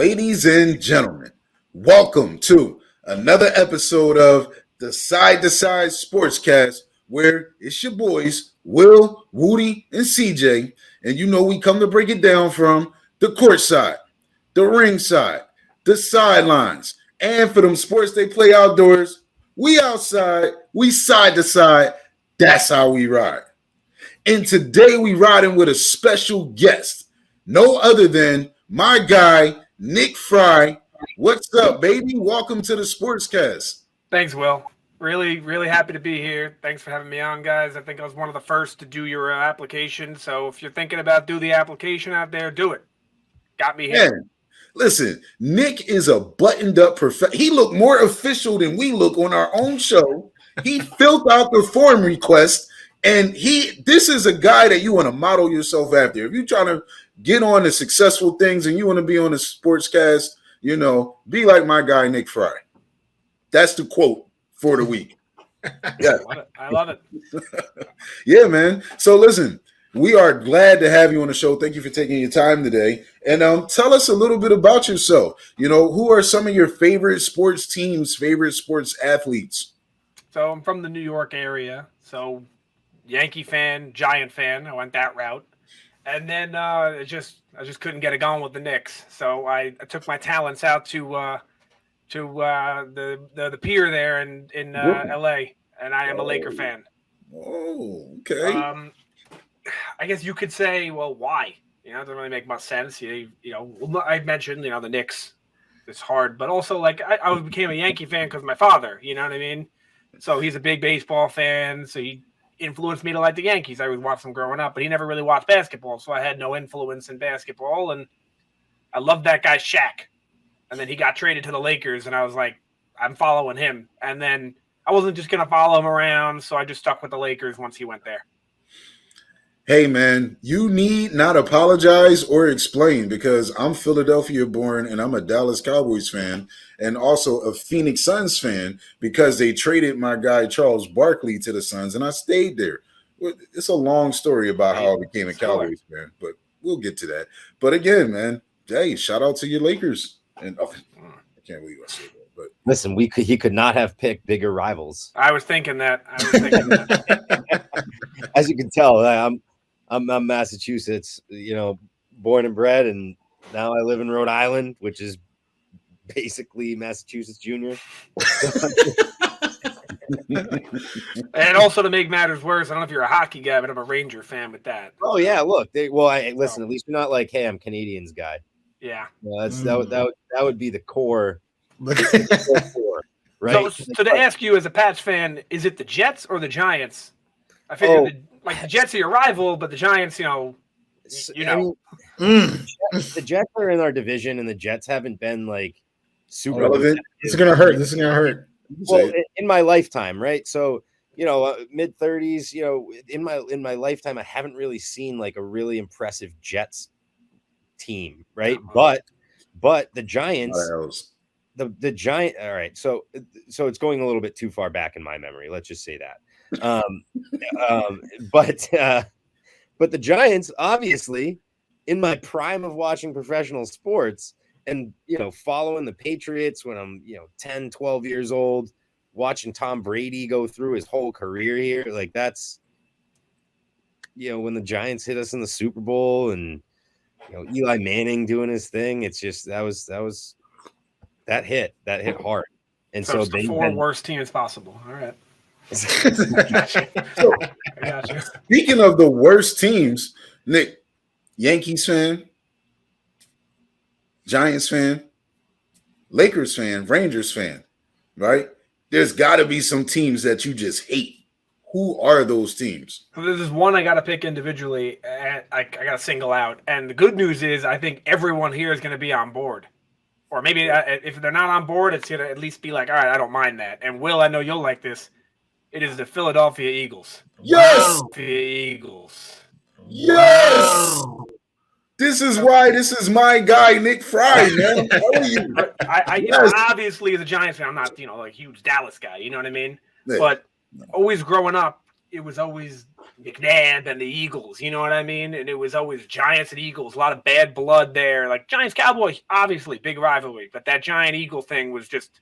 Ladies and gentlemen, welcome to another episode of the Side to Side Sportscast, where it's your boys, Will, Woody, and CJ. And you know we come to break it down from the court side, the ring side, the sidelines, and for them sports they play outdoors, we outside, we side to side. That's how we ride. And today we riding with a special guest, no other than my guy, Nick Fry. What's up, baby? Welcome to the Sportscast. Thanks, Will. Really happy to be here. Thanks for having me on, guys. I think I was one of the first to do your application. So if you're thinking about do the application out there, do it. Got me here. Man, listen, Nick is a buttoned up professional. He looked more official than we look on our own show. He filled out the form request, and this is a guy that you want to model yourself after. If you're trying to get on the successful things and you want to be on a sportscast, be like my guy, Nick Fry. That's the quote for the week. Yeah. I love it. Yeah, man. So listen, we are glad to have you on the show. Thank you for taking your time today. And tell us a little bit about yourself. Who are some of your favorite sports teams, favorite sports athletes? So I'm from the New York area. So Yankee fan, Giant fan. I went that route. And then I just couldn't get it going with the Knicks. So I took my talents out to the pier there in LA, and I am a Laker fan. Oh, okay. I guess you could say, well, why? It doesn't really make much sense. I mentioned, the Knicks. It's hard, but also I became a Yankee fan because of my father. You know what I mean? So he's a big baseball fan. So he influenced me to like the Yankees. I would watch them growing up, but he never really watched basketball, so I had no influence in basketball. And I loved that guy Shaq. And then he got traded to the Lakers, and I was like, I'm following him. And then I wasn't just gonna follow him around, so I just stuck with the Lakers once he went there. Hey, man, you need not apologize or explain because I'm Philadelphia born and I'm a Dallas Cowboys fan and also a Phoenix Suns fan because they traded my guy Charles Barkley to the Suns and I stayed there. It's a long story about how I became a Cowboys fan, but we'll get to that. But again, man, hey, shout out to your Lakers. And I can't believe I said that. But listen, he could not have picked bigger rivals. I was thinking that. As you can tell, I'm Massachusetts, born and bred, and now I live in Rhode Island, which is basically Massachusetts Junior. And also to make matters worse, I don't know if you're a hockey guy, but I'm a Ranger fan with that. Oh yeah, look, listen. At least you're not like, hey, I'm Canadians guy. Yeah, that would be the core. Right. So to ask you as a Pats fan, is it the Jets or the Giants? I figure the Jets are your rival, but the Giants, the Jets are in our division, and the Jets haven't been super relevant. This is gonna hurt. Well, in my lifetime, right? So mid 30s. In my lifetime, I haven't really seen a really impressive Jets team, right? But the Giants. The Giant. All right, so it's going a little bit too far back in my memory. Let's just say that. But the Giants, obviously, in my prime of watching professional sports and following the Patriots when I'm 10, 12 years old, watching Tom Brady go through his whole career here, that's when the Giants hit us in the Super Bowl and Eli Manning doing his thing. It's just that hit hard. And so the four worst teams possible. All right. Gotcha. Speaking of the worst teams, Nick, Yankees fan, Giants fan, Lakers fan, Rangers fan, right? There's got to be some teams that you just hate. Who are those teams? Well, there's one I got to pick individually, and I got to single out. And the good news is I think everyone here is going to be on board. Or maybe if they're not on board, it's going to at least be all right, I don't mind that. And Will, I know you'll like this. It is the Philadelphia Eagles. Yes! Philadelphia Eagles. Yes! Wow. This is why this is my guy, Nick Fry, man. Obviously, as a Giants fan, I'm not, a huge Dallas guy. You know what I mean? Yeah. But always growing up, it was always McNabb and the Eagles, you know what I mean? And it was always Giants and Eagles, a lot of bad blood there. Like Giants Cowboys, obviously big rivalry, but that Giant Eagle thing was just,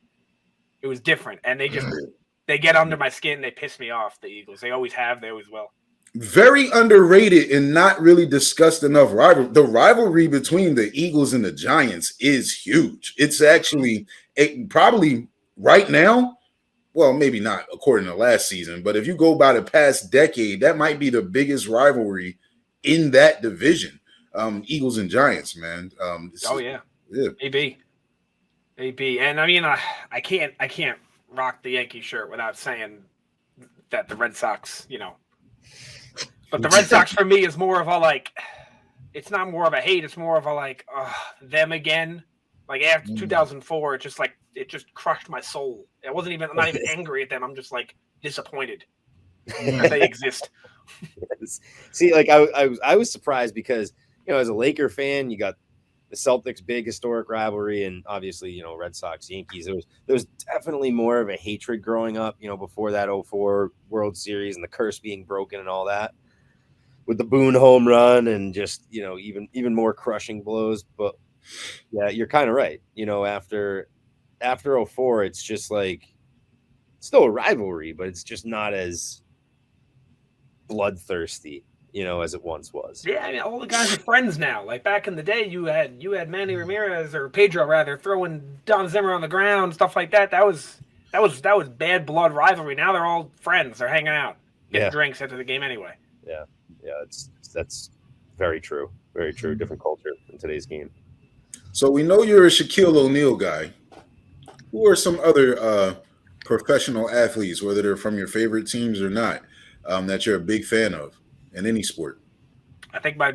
it was different. And they get under my skin. They piss me off. The Eagles, they always have, they always will. Very underrated and not really discussed enough. The rivalry between the Eagles and the Giants is huge. It's actually probably right now. Well, maybe not according to last season, but if you go by the past decade, that might be the biggest rivalry in that division. Eagles and Giants, man. Yeah. AB. And I mean, I can't rock the Yankee shirt without saying that the Red Sox, but the Red Sox for me is more of a like, it's not more of a hate. It's more of a like, them again. Like after 2004, it just crushed my soul. I'm not even angry at them. I'm just like disappointed that they exist. Yes. See, like I was surprised because, as a Laker fan, you got the Celtics' big historic rivalry, and obviously, Red Sox, Yankees. There was definitely more of a hatred growing up, before that 2004 World Series and the curse being broken and all that, with the Boone home run and just, even more crushing blows. But yeah, you're kind of right. After 2004, it's just like still a rivalry, but it's just not as bloodthirsty, as it once was. Yeah, I mean, all the guys are friends now. Like back in the day, you had Manny Ramirez or Pedro rather throwing Don Zimmer on the ground, stuff like that. That was bad blood rivalry. Now they're all friends. They're hanging out, getting drinks after the game anyway. Yeah, that's very true. Very true. Different culture in today's game. So we know you're a Shaquille O'Neal guy. Who are some other professional athletes, whether they're from your favorite teams or not, that you're a big fan of in any sport? I think I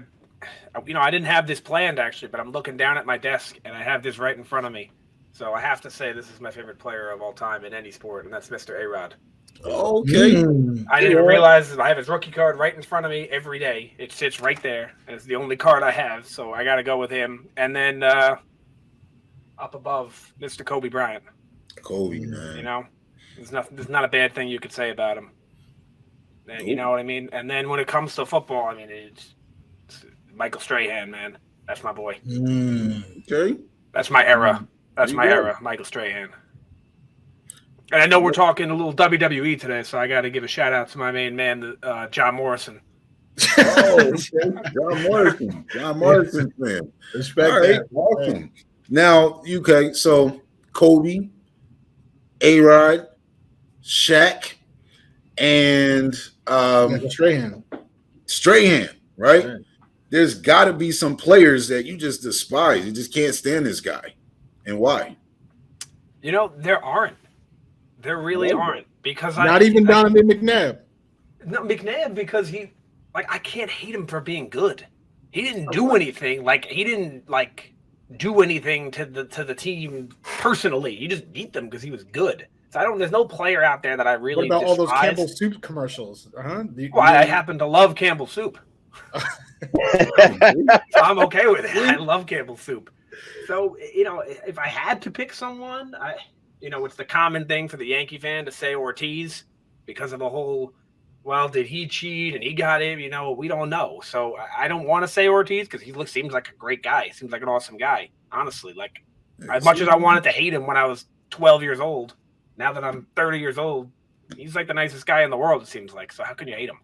didn't have this planned actually, but I'm looking down at my desk and I have this right in front of me. So I have to say this is my favorite player of all time in any sport, and that's Mr. A-Rod. Okay. I didn't realize that I have his rookie card right in front of me every day. It sits right there, and it's the only card I have, so I got to go with him. And then up above, Mr. Kobe Bryant. Kobe, man. There's not a bad thing you could say about him. You know what I mean? And then when it comes to football, I mean, it's Michael Strahan, man. That's my boy. Okay. That's my era. That's my era, Michael Strahan. And I know we're talking a little WWE today, so I got to give a shout out to my main man, John Morrison. John Morrison fan. Respect. All right, awesome. Now, okay, so Kobe, A-Rod, Shaq, and Strahan, right? Yeah. There's got to be some players that you just despise. You just can't stand this guy. And why? There aren't. There really aren't, because not even Donovan McNabb. No, McNabb, because I can't hate him for being good. He didn't do anything. He didn't do anything to the team personally. He just beat them because he was good. So there's no player out there that I really What about despise. all those Campbell Soup commercials? I happen to love Campbell Soup. So I'm okay with it. I love Campbell Soup. So, if I had to pick someone, it's the common thing for the Yankee fan to say Ortiz because of the whole, well, did he cheat and he got him? We don't know. So I don't want to say Ortiz because he seems like a great guy. He seems like an awesome guy, honestly. As much as I wanted to hate him when I was 12 years old, now that I'm 30 years old, he's like the nicest guy in the world, it seems like. So how can you hate him?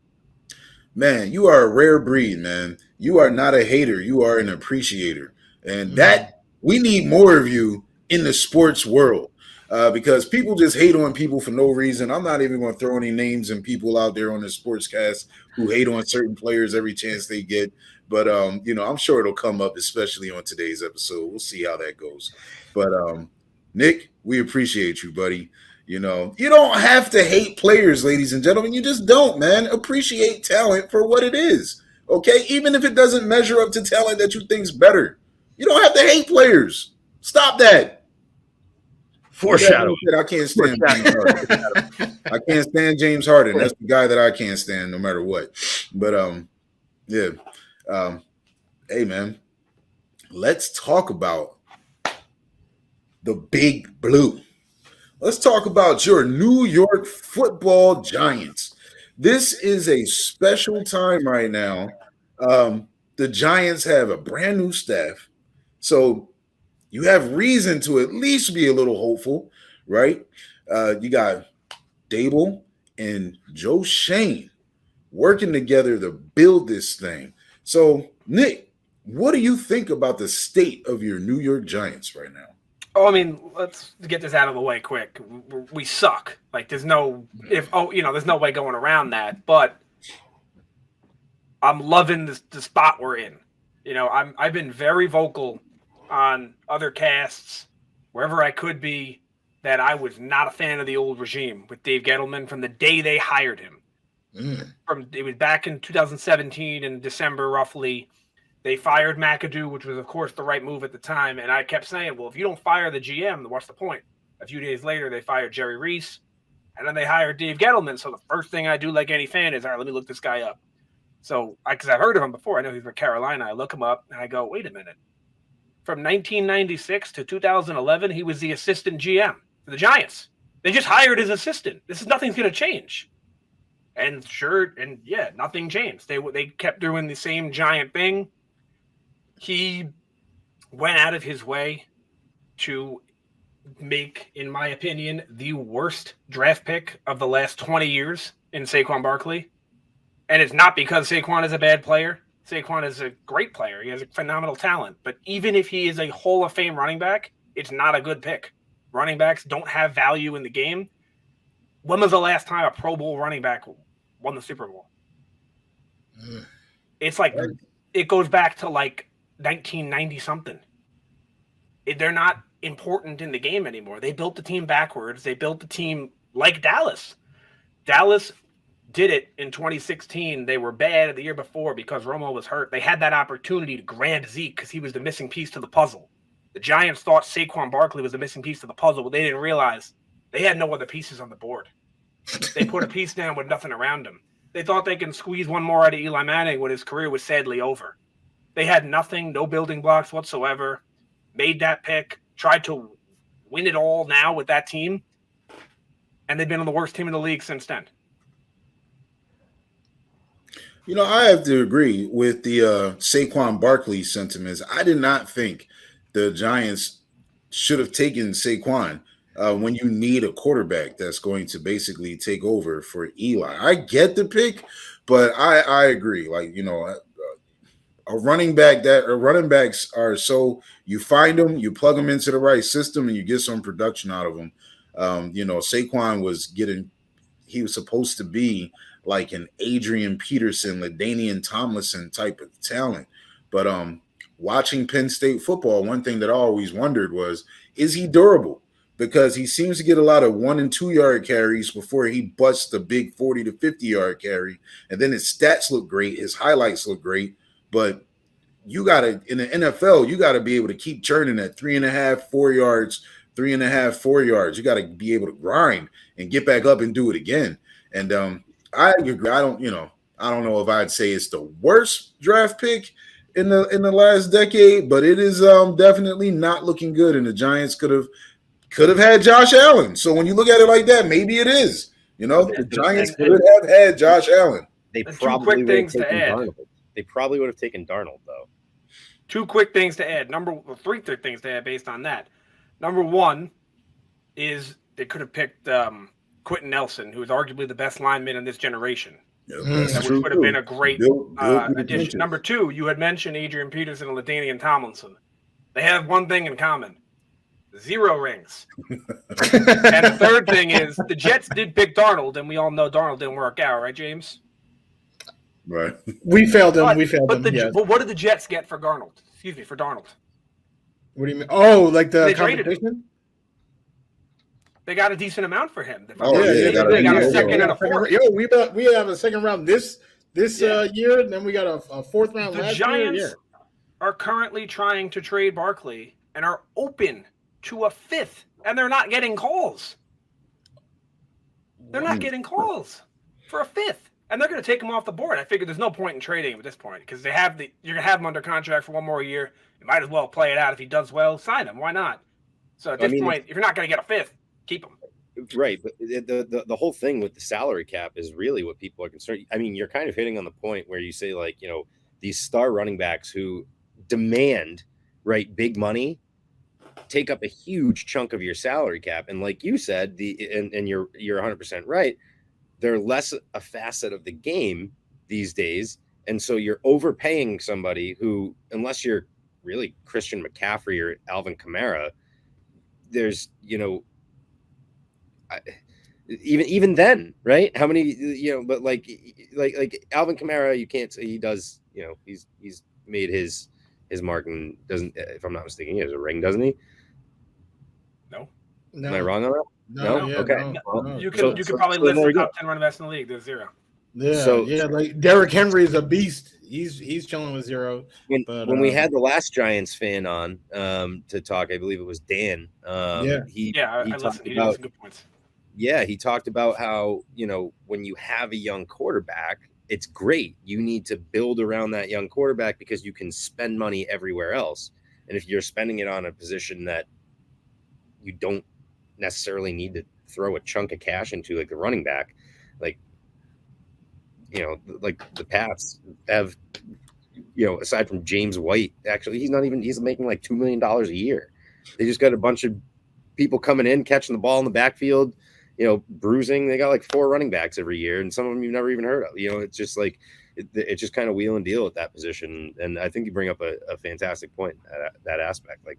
Man, you are a rare breed, man. You are not a hater. You are an appreciator. And that we need more of you in the sports world. Because people just hate on people for no reason. I'm not even going to throw any names and people out there on the Sportscast who hate on certain players every chance they get. But, I'm sure it'll come up, especially on today's episode. We'll see how that goes. But, Nick, we appreciate you, buddy. You don't have to hate players, ladies and gentlemen. You just don't, man. Appreciate talent for what it is. Okay? Even if it doesn't measure up to talent that you think's better. You don't have to hate players. Stop that. Foreshadowing. I can't stand James Harden. I can't stand James Harden. That's the guy that I can't stand no matter what. But hey man, let's talk about the Big Blue. Let's talk about your New York Football Giants. This is a special time right now. The Giants have a brand new staff. So you have reason to at least be a little hopeful, right? You got Dable and Joe Shane working together to build this thing. So, Nick, what do you think about the state of your New York Giants right now? Oh, I mean, let's get this out of the way quick. We suck. Like, there's no there's no way going around that. But I'm loving the spot we're in. I've been very vocal on other casts, wherever I could be, that I was not a fan of the old regime with Dave Gettleman from the day they hired him. It was back in 2017 in December, roughly. They fired McAdoo, which was, of course, the right move at the time. And I kept saying, well, if you don't fire the GM, what's the point? A few days later, they fired Jerry Reese, and then they hired Dave Gettleman. So the first thing I do, like any fan, is, all right, let me look this guy up. So, because I've heard of him before, I know he's from Carolina. I look him up, and I go, wait a minute. From 1996 to 2011, he was the assistant GM for the Giants. They just hired his assistant. Nothing's going to change. And nothing changed. They kept doing the same Giant thing. He went out of his way to make, in my opinion, the worst draft pick of the last 20 years in Saquon Barkley. And it's not because Saquon is a bad player. Saquon is a great player. He has a phenomenal talent. But even if he is a Hall of Fame running back, it's not a good pick. Running backs don't have value in the game. When was the last time a Pro Bowl running back won the Super Bowl? It's like, it goes back to like 1990 something. They're not important in the game anymore. They built the team backwards. They built the team like Dallas. Dallas did it in 2016. They were bad the year before because Romo was hurt. They had that opportunity to grab Zeke because he was the missing piece to the puzzle. The Giants thought Saquon Barkley was the missing piece to the puzzle, but they didn't realize they had no other pieces on the board. They put a piece down with nothing around him. They thought they can squeeze one more out of Eli Manning when his career was sadly over. They had nothing, no building blocks whatsoever, made that pick, tried to win it all now with that team, and they've been on the worst team in the league since then. I have to agree with the Saquon Barkley sentiments. I did not think the Giants should have taken Saquon when you need a quarterback that's going to basically take over for Eli. I get the pick, but I agree. Like, a running backs are so you find them, you plug them into the right system, and you get some production out of them. Saquon he was supposed to be like an Adrian Peterson, LaDainian Tomlinson type of talent. But watching Penn State football, one thing that I always wondered was, is he durable? Because he seems to get a lot of 1 and 2 yard carries before he busts the big 40 to 50 yard carry. And then his stats look great. His highlights look great. But in the NFL, you got to be able to keep churning at 3.5, 4 yards, 3.5, 4 yards. You got to be able to grind and get back up and do it again. And I agree. I don't know if I'd say it's the worst draft pick in the last decade, but it is definitely not looking good. And the Giants could have had Josh Allen. So when you look at it like that, maybe it is. The Giants could have had Josh Allen. They probably would have taken Darnold. They probably would have taken Darnold, though. Two quick things to add. Three things to add based on that. Number one is they could have picked Quentin Nelson, who is arguably the best lineman in this generation. Yeah, which would have been a great addition. Number two, you had mentioned Adrian Peterson and LaDainian Tomlinson. They have one thing in common: 0 rings. And the third thing is the Jets did pick Darnold, and we all know Darnold didn't work out, right, James? Right. We failed them. But what did the Jets get for Darnold? For Darnold. What do you mean? Oh, like the competition? They got a decent amount for him. They got a second and a fourth. We have a second round this year, and then we got a fourth round last year. The Giants are currently trying to trade Barkley and are open to a fifth, and they're not getting calls. They're not getting calls for a fifth, and they're going to take him off the board. I figure there's no point in trading him at this point because you're going to have him under contract for one more year. You might as well play it out. If he does well, sign him. Why not? So at this point, if you're not going to get a fifth, keep him. Right, but the whole thing with the salary cap is really what people are concerned. I mean, you're kind of hitting on the point where you say, like, these star running backs who demand, right, big money take up a huge chunk of your salary cap, and like you said, and you're 100% right, they're less a facet of the game these days, and so you're overpaying somebody who, unless you're really Christian McCaffrey or Alvin Kamara, there's even then, right? How many, but like Alvin Kamara, you can't say he does, he's made his mark and doesn't, if I'm not mistaken, he has a ring, doesn't he? No. Am I wrong on that? No. Yeah, okay. No. Well, you could probably list the top 10 running backs in the league. There's 0. Yeah, like Derrick Henry is a beast. He's chilling with 0. When we had the last Giants fan on to talk, I believe it was Dan. I listened. He had some good points. Yeah, he talked about how, when you have a young quarterback, it's great. You need to build around that young quarterback because you can spend money everywhere else. And if you're spending it on a position that you don't necessarily need to throw a chunk of cash into, like the running back, like the Pats have, aside from James White, actually, he's making like $2 million a year. They just got a bunch of people coming in, catching the ball in the backfield, bruising. They got like 4 running backs every year, and some of them you've never even heard of. It's just like it's just kind of wheel and deal at that position. And I think you bring up a fantastic point, that aspect. Like,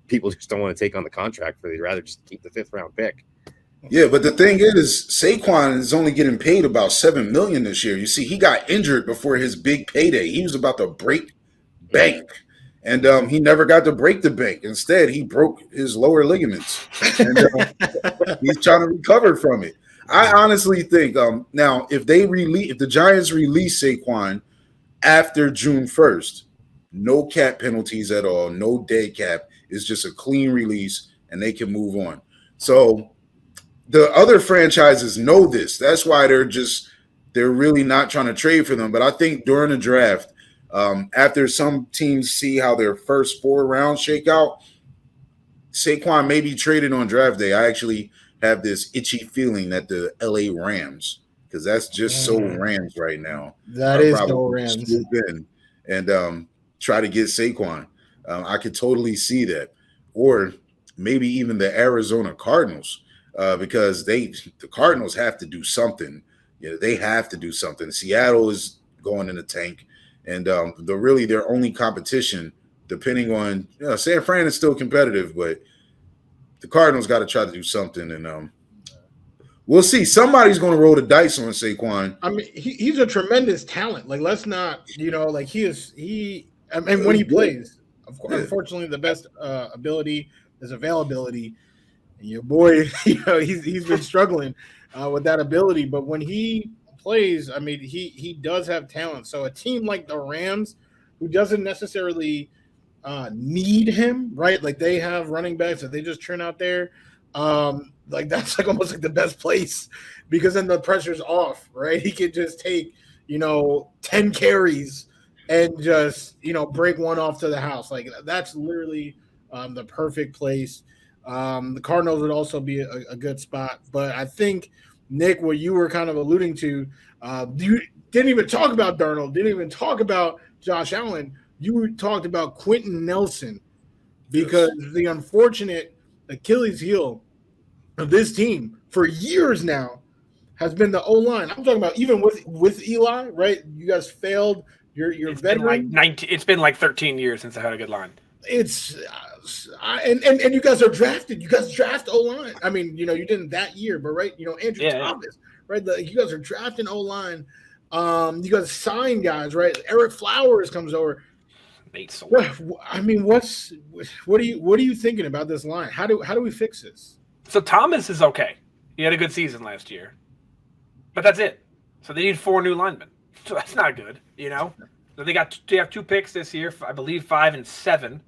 people just don't want to take on the contract, they'd rather just keep the 5th round pick. Yeah, but the thing is, Saquon is only getting paid about $7 million this year. You see, he got injured before his big payday. He was about to break bank, and he never got to break the bank. Instead, he broke his lower ligaments, and he's trying to recover from it. I honestly think now if the Giants release Saquon after June 1st, no cap penalties at all, no dead cap. It's just a clean release, and they can move on. So the other franchises know this. That's why they're really not trying to trade for them. But I think during the draft, after some teams see how their first 4 rounds shake out, Saquon may be traded on draft day. I actually have this itchy feeling that the LA Rams, because that's just so Rams right now. That is so Rams. Swoop in and try to get Saquon. I could totally see that. Or maybe even the Arizona Cardinals. Because the Cardinals have to do something. They have to do something. Seattle is going in the tank, and their only competition, depending on San Fran is still competitive, but the Cardinals got to try to do something, and we'll see. Somebody's going to roll the dice on Saquon. I mean, he's a tremendous talent. Like, let's not, when he plays, of course, unfortunately, the best ability is availability. And your boy, he's been struggling with that ability. But when he plays, I mean, he does have talent. So a team like the Rams, who doesn't necessarily need him, right? Like, they have running backs that they just turn out there. Like, that's like almost like the best place, because then the pressure's off, right? He could just take, 10 carries and just, break one off to the house. Like, that's literally the perfect place. The Cardinals would also be a good spot. But I think, Nick, what you were kind of alluding to, you didn't even talk about Darnold, didn't even talk about Josh Allen. You talked about Quentin Nelson, because the unfortunate Achilles heel of this team for years now has been the O-line. I'm talking about even with Eli, right? You guys failed. You're veteran. It's been like 13 years since I had a good line. It's and you guys are drafted. You guys draft O-line. I mean, you didn't that year, but right, Andrew Thomas, right? You guys are drafting O-line. You guys sign guys, right? Eric Flowers comes over. I mean, what are you thinking about this line? How do we fix this? So Thomas is okay. He had a good season last year, but that's it. So they need 4 new linemen. So that's not good, So they have 2 picks this year. I believe 5 and 7.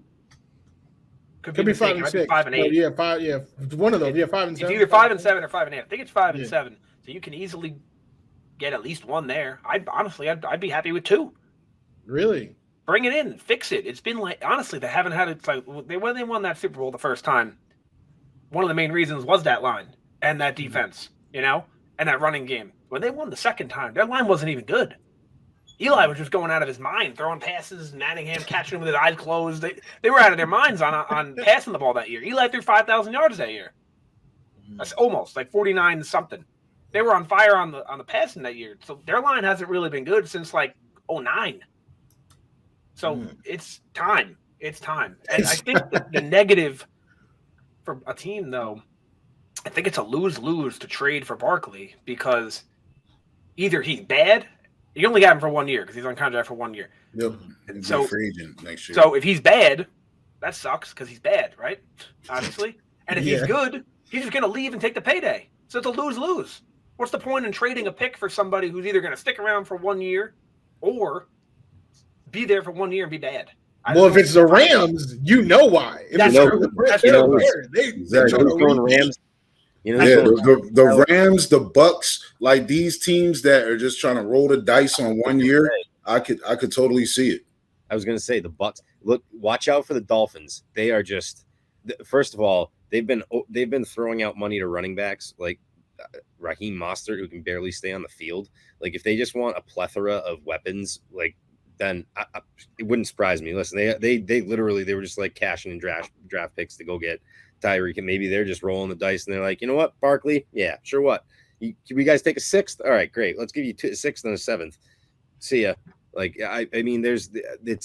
Could be 5 and 6. 5 and 8. Yeah, 5. Yeah, one of those. 5 and 7. It's either 5 and 7 or 5 and 8. I think it's 5 and 7. So you can easily get at least one there. I'd be happy with 2. Really? Bring it in, fix it. It's been like, honestly, they haven't had it. Like when they won that Super Bowl the first time, one of the main reasons was that line. and that defense, and that running game. When they won the second time, their line wasn't even good. Eli was just going out of his mind, throwing passes, Manningham catching him with his eyes closed. They were out of their minds on passing the ball that year. Eli threw 5,000 yards that year. That's almost like 49 something. They were on fire on the passing that year. So their line hasn't really been good since like 09. So it's time. It's time. And I think the negative for a team, though, I think it's a lose-lose to trade for Barkley because either he's bad. You only got him for 1 year because he's on contract for 1 year. Yep. So free agent next year. So if he's bad, that sucks because he's bad, right? Obviously. And if he's good, he's just going to leave and take the payday. So it's a lose-lose. What's the point in trading a pick for somebody who's either going to stick around for 1 year or be there for 1 year and be bad? Well, if it's the Rams, you know why. If That's it's true. they're going Rams. The Rams, the Bucks, like these teams that are just trying to roll the dice on 1 year, I could totally see it. I was going to say the Bucks. Look, watch out for the Dolphins. They are just, first of all, they've been throwing out money to running backs like Raheem Mostert, who can barely stay on the field. Like if they just want a plethora of weapons, like then it wouldn't surprise me. Listen, they literally they were just like cashing in draft picks to go get Tyreek, and maybe they're just rolling the dice and they're like, you know what, Barkley, yeah, sure. What? Can we guys take a sixth? All right, great. Let's give you a sixth and a seventh. See ya. Like I mean, I think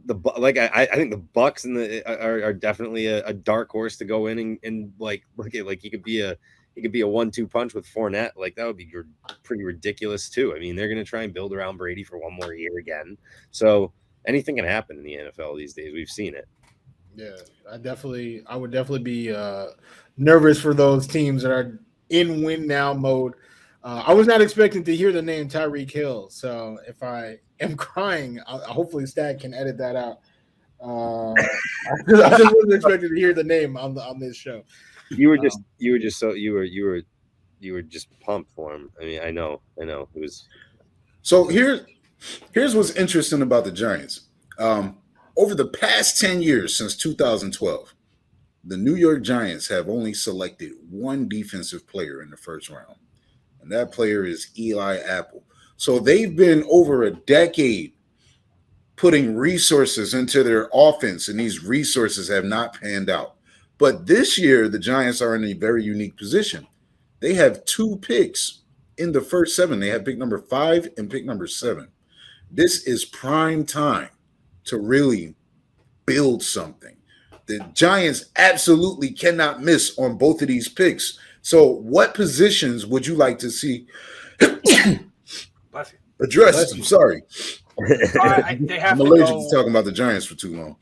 the Bucks and are definitely a dark horse to go in and like he could be a 1-2 punch with Fournette. Like that would be pretty ridiculous too. I mean, they're going to try and build around Brady for 1 more year again. So anything can happen in the NFL these days. We've seen it. Yeah, I would definitely be nervous for those teams that are in win now mode. I was not expecting to hear the name Tyreek Hill, so if I am crying, hopefully Stat can edit that out. I just wasn't expecting to hear the name on this show. You were just pumped for him. I mean, I know. It was. So here's what's interesting about the Giants. Over the past 10 years since 2012, the New York Giants have only selected one defensive player in the first round, and that player is Eli Apple. So they've been over a decade putting resources into their offense, and these resources have not panned out. But this year, the Giants are in a very unique position. They have 2 picks in the first 7. They have pick number 5 and pick number 7. This is prime time to really build something. The Giants absolutely cannot miss on both of these picks. So what positions would you like to see addressed? I'm sorry. I'm allergic to talking about the Giants for too long.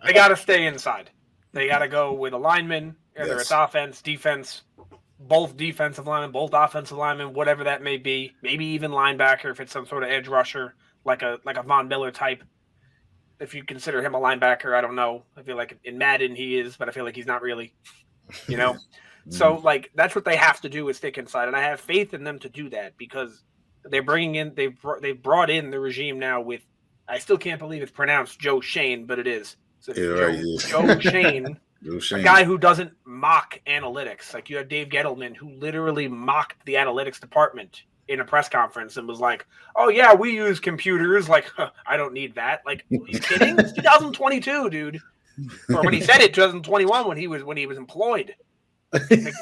They got to stay inside. They got to go with a lineman, whether it's offense, defense, both defensive linemen, both offensive linemen, whatever that may be. Maybe even linebacker if it's some sort of edge rusher, like a Von Miller type. If you consider him a linebacker, I don't know. I feel like in Madden he is, but I feel like he's not really, So like that's what they have to do is stick inside, and I have faith in them to do that because they're bringing in they've brought in the regime now with I still can't believe it's pronounced Joe Shane, but it is. So Joe Shane, a guy who doesn't mock analytics. Like you have Dave Gettleman who literally mocked the analytics department in a press conference and was like, "Oh yeah, we use computers." Like, I don't need that. Like, are you kidding? It's 2022, dude. Or when he said it, 2021, when he was employed. Like,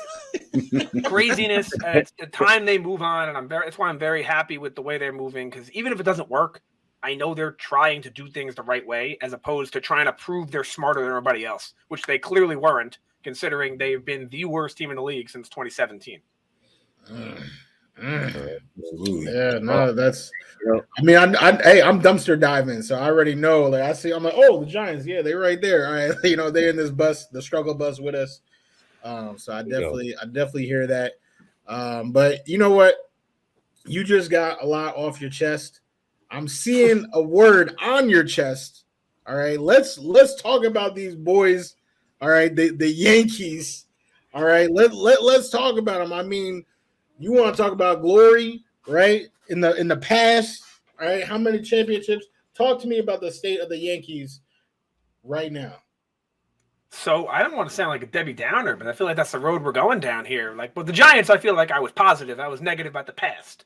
craziness. It's the time they move on, and that's why I'm very happy with the way they're moving. Because even if it doesn't work, I know they're trying to do things the right way, as opposed to trying to prove they're smarter than everybody else, which they clearly weren't, considering they've been the worst team in the league since 2017. Yeah, no, that's. I mean, I'm dumpster diving, so I already know. Like I see, I'm like, oh, the Giants, yeah, they're right there. All right, they're in this bus, the struggle bus with us. So I definitely hear that. But you know what? You just got a lot off your chest. I'm seeing a word on your chest. All right, let's talk about these boys. All right, the Yankees. All right, let's talk about them. I mean. You want to talk about glory, right? In the past, all right? How many championships? Talk to me about the state of the Yankees right now. So I don't want to sound like a Debbie Downer, but I feel like that's the road we're going down here. Like with the Giants, I feel like I was positive. I was negative about the past.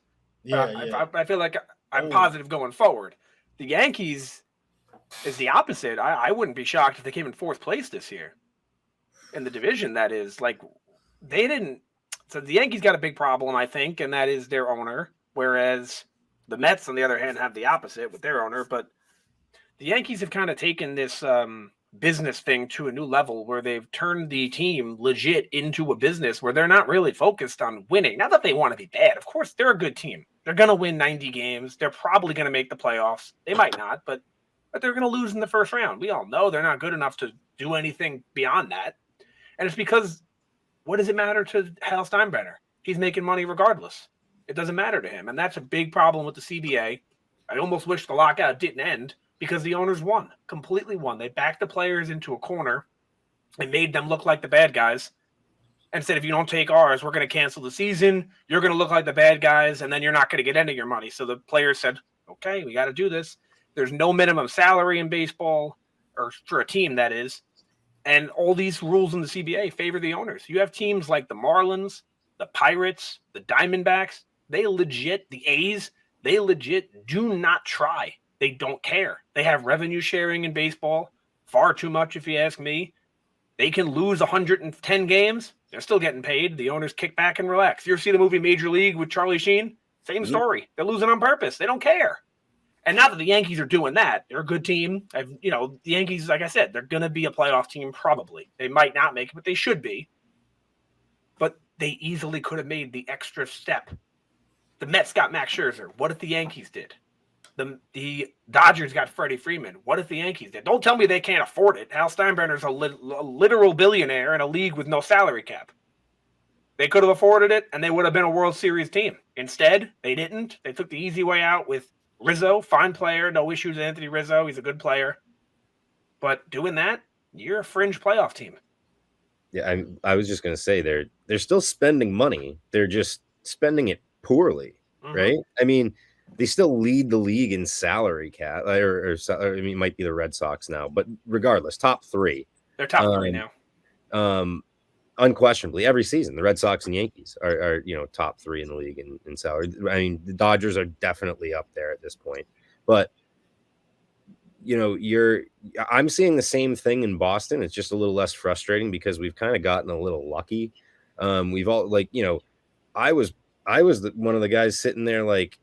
I feel like I'm positive going forward. The Yankees is the opposite. I wouldn't be shocked if they came in 4th place this year in the division. That is, like, they didn't. So the Yankees got a big problem, I think, and that is their owner. Whereas the Mets, on the other hand, have the opposite with their owner. But the Yankees have kind of taken this business thing to a new level where they've turned the team legit into a business where they're not really focused on winning. Not that they want to be bad. Of course, they're a good team. They're going to win 90 games. They're probably going to make the playoffs. They might not, but they're going to lose in the first round. We all know they're not good enough to do anything beyond that. And it's because, what does it matter to Hal Steinbrenner? He's making money regardless. It doesn't matter to him. And that's a big problem with the CBA. I almost wish the lockout didn't end because the owners won, completely won. They backed the players into a corner and made them look like the bad guys and said, if you don't take ours, we're going to cancel the season. You're going to look like the bad guys, and then you're not going to get any of your money. So the players said, okay, we got to do this. There's no minimum salary in baseball, or for a team, that is. And all these rules in the CBA favor the owners. You have teams like the Marlins, the Pirates, the Diamondbacks. The A's, they legit do not try. They don't care. They have revenue sharing in baseball, far too much if you ask me. They can lose 110 games. They're still getting paid. The owners kick back and relax. You ever see the movie Major League with Charlie Sheen? Same story. They're losing on purpose. They don't care. And now that the Yankees are doing that, they're a good team. The Yankees, like I said, they're going to be a playoff team probably. They might not make it, but they should be. But they easily could have made the extra step. The Mets got Max Scherzer. What if the Yankees did? The Dodgers got Freddie Freeman. What if the Yankees did? Don't tell me they can't afford it. Hal Steinbrenner's a literal billionaire in a league with no salary cap. They could have afforded it, and they would have been a World Series team. Instead, they didn't. They took the easy way out with Rizzo, fine player, no issues with Anthony Rizzo. He's a good player. But doing that, you're a fringe playoff team. Yeah, I was just going to say they're still spending money. They're just spending it poorly, right? I mean, they still lead the league in salary cap, or it might be the Red Sox now, but regardless, top 3. They're top 3 now. Unquestionably, every season, the Red Sox and Yankees are top 3 in the league in salary. I mean, the Dodgers are definitely up there at this point, but I'm seeing the same thing in Boston. It's just a little less frustrating because we've kind of gotten a little lucky. We've all I was one of the guys sitting there like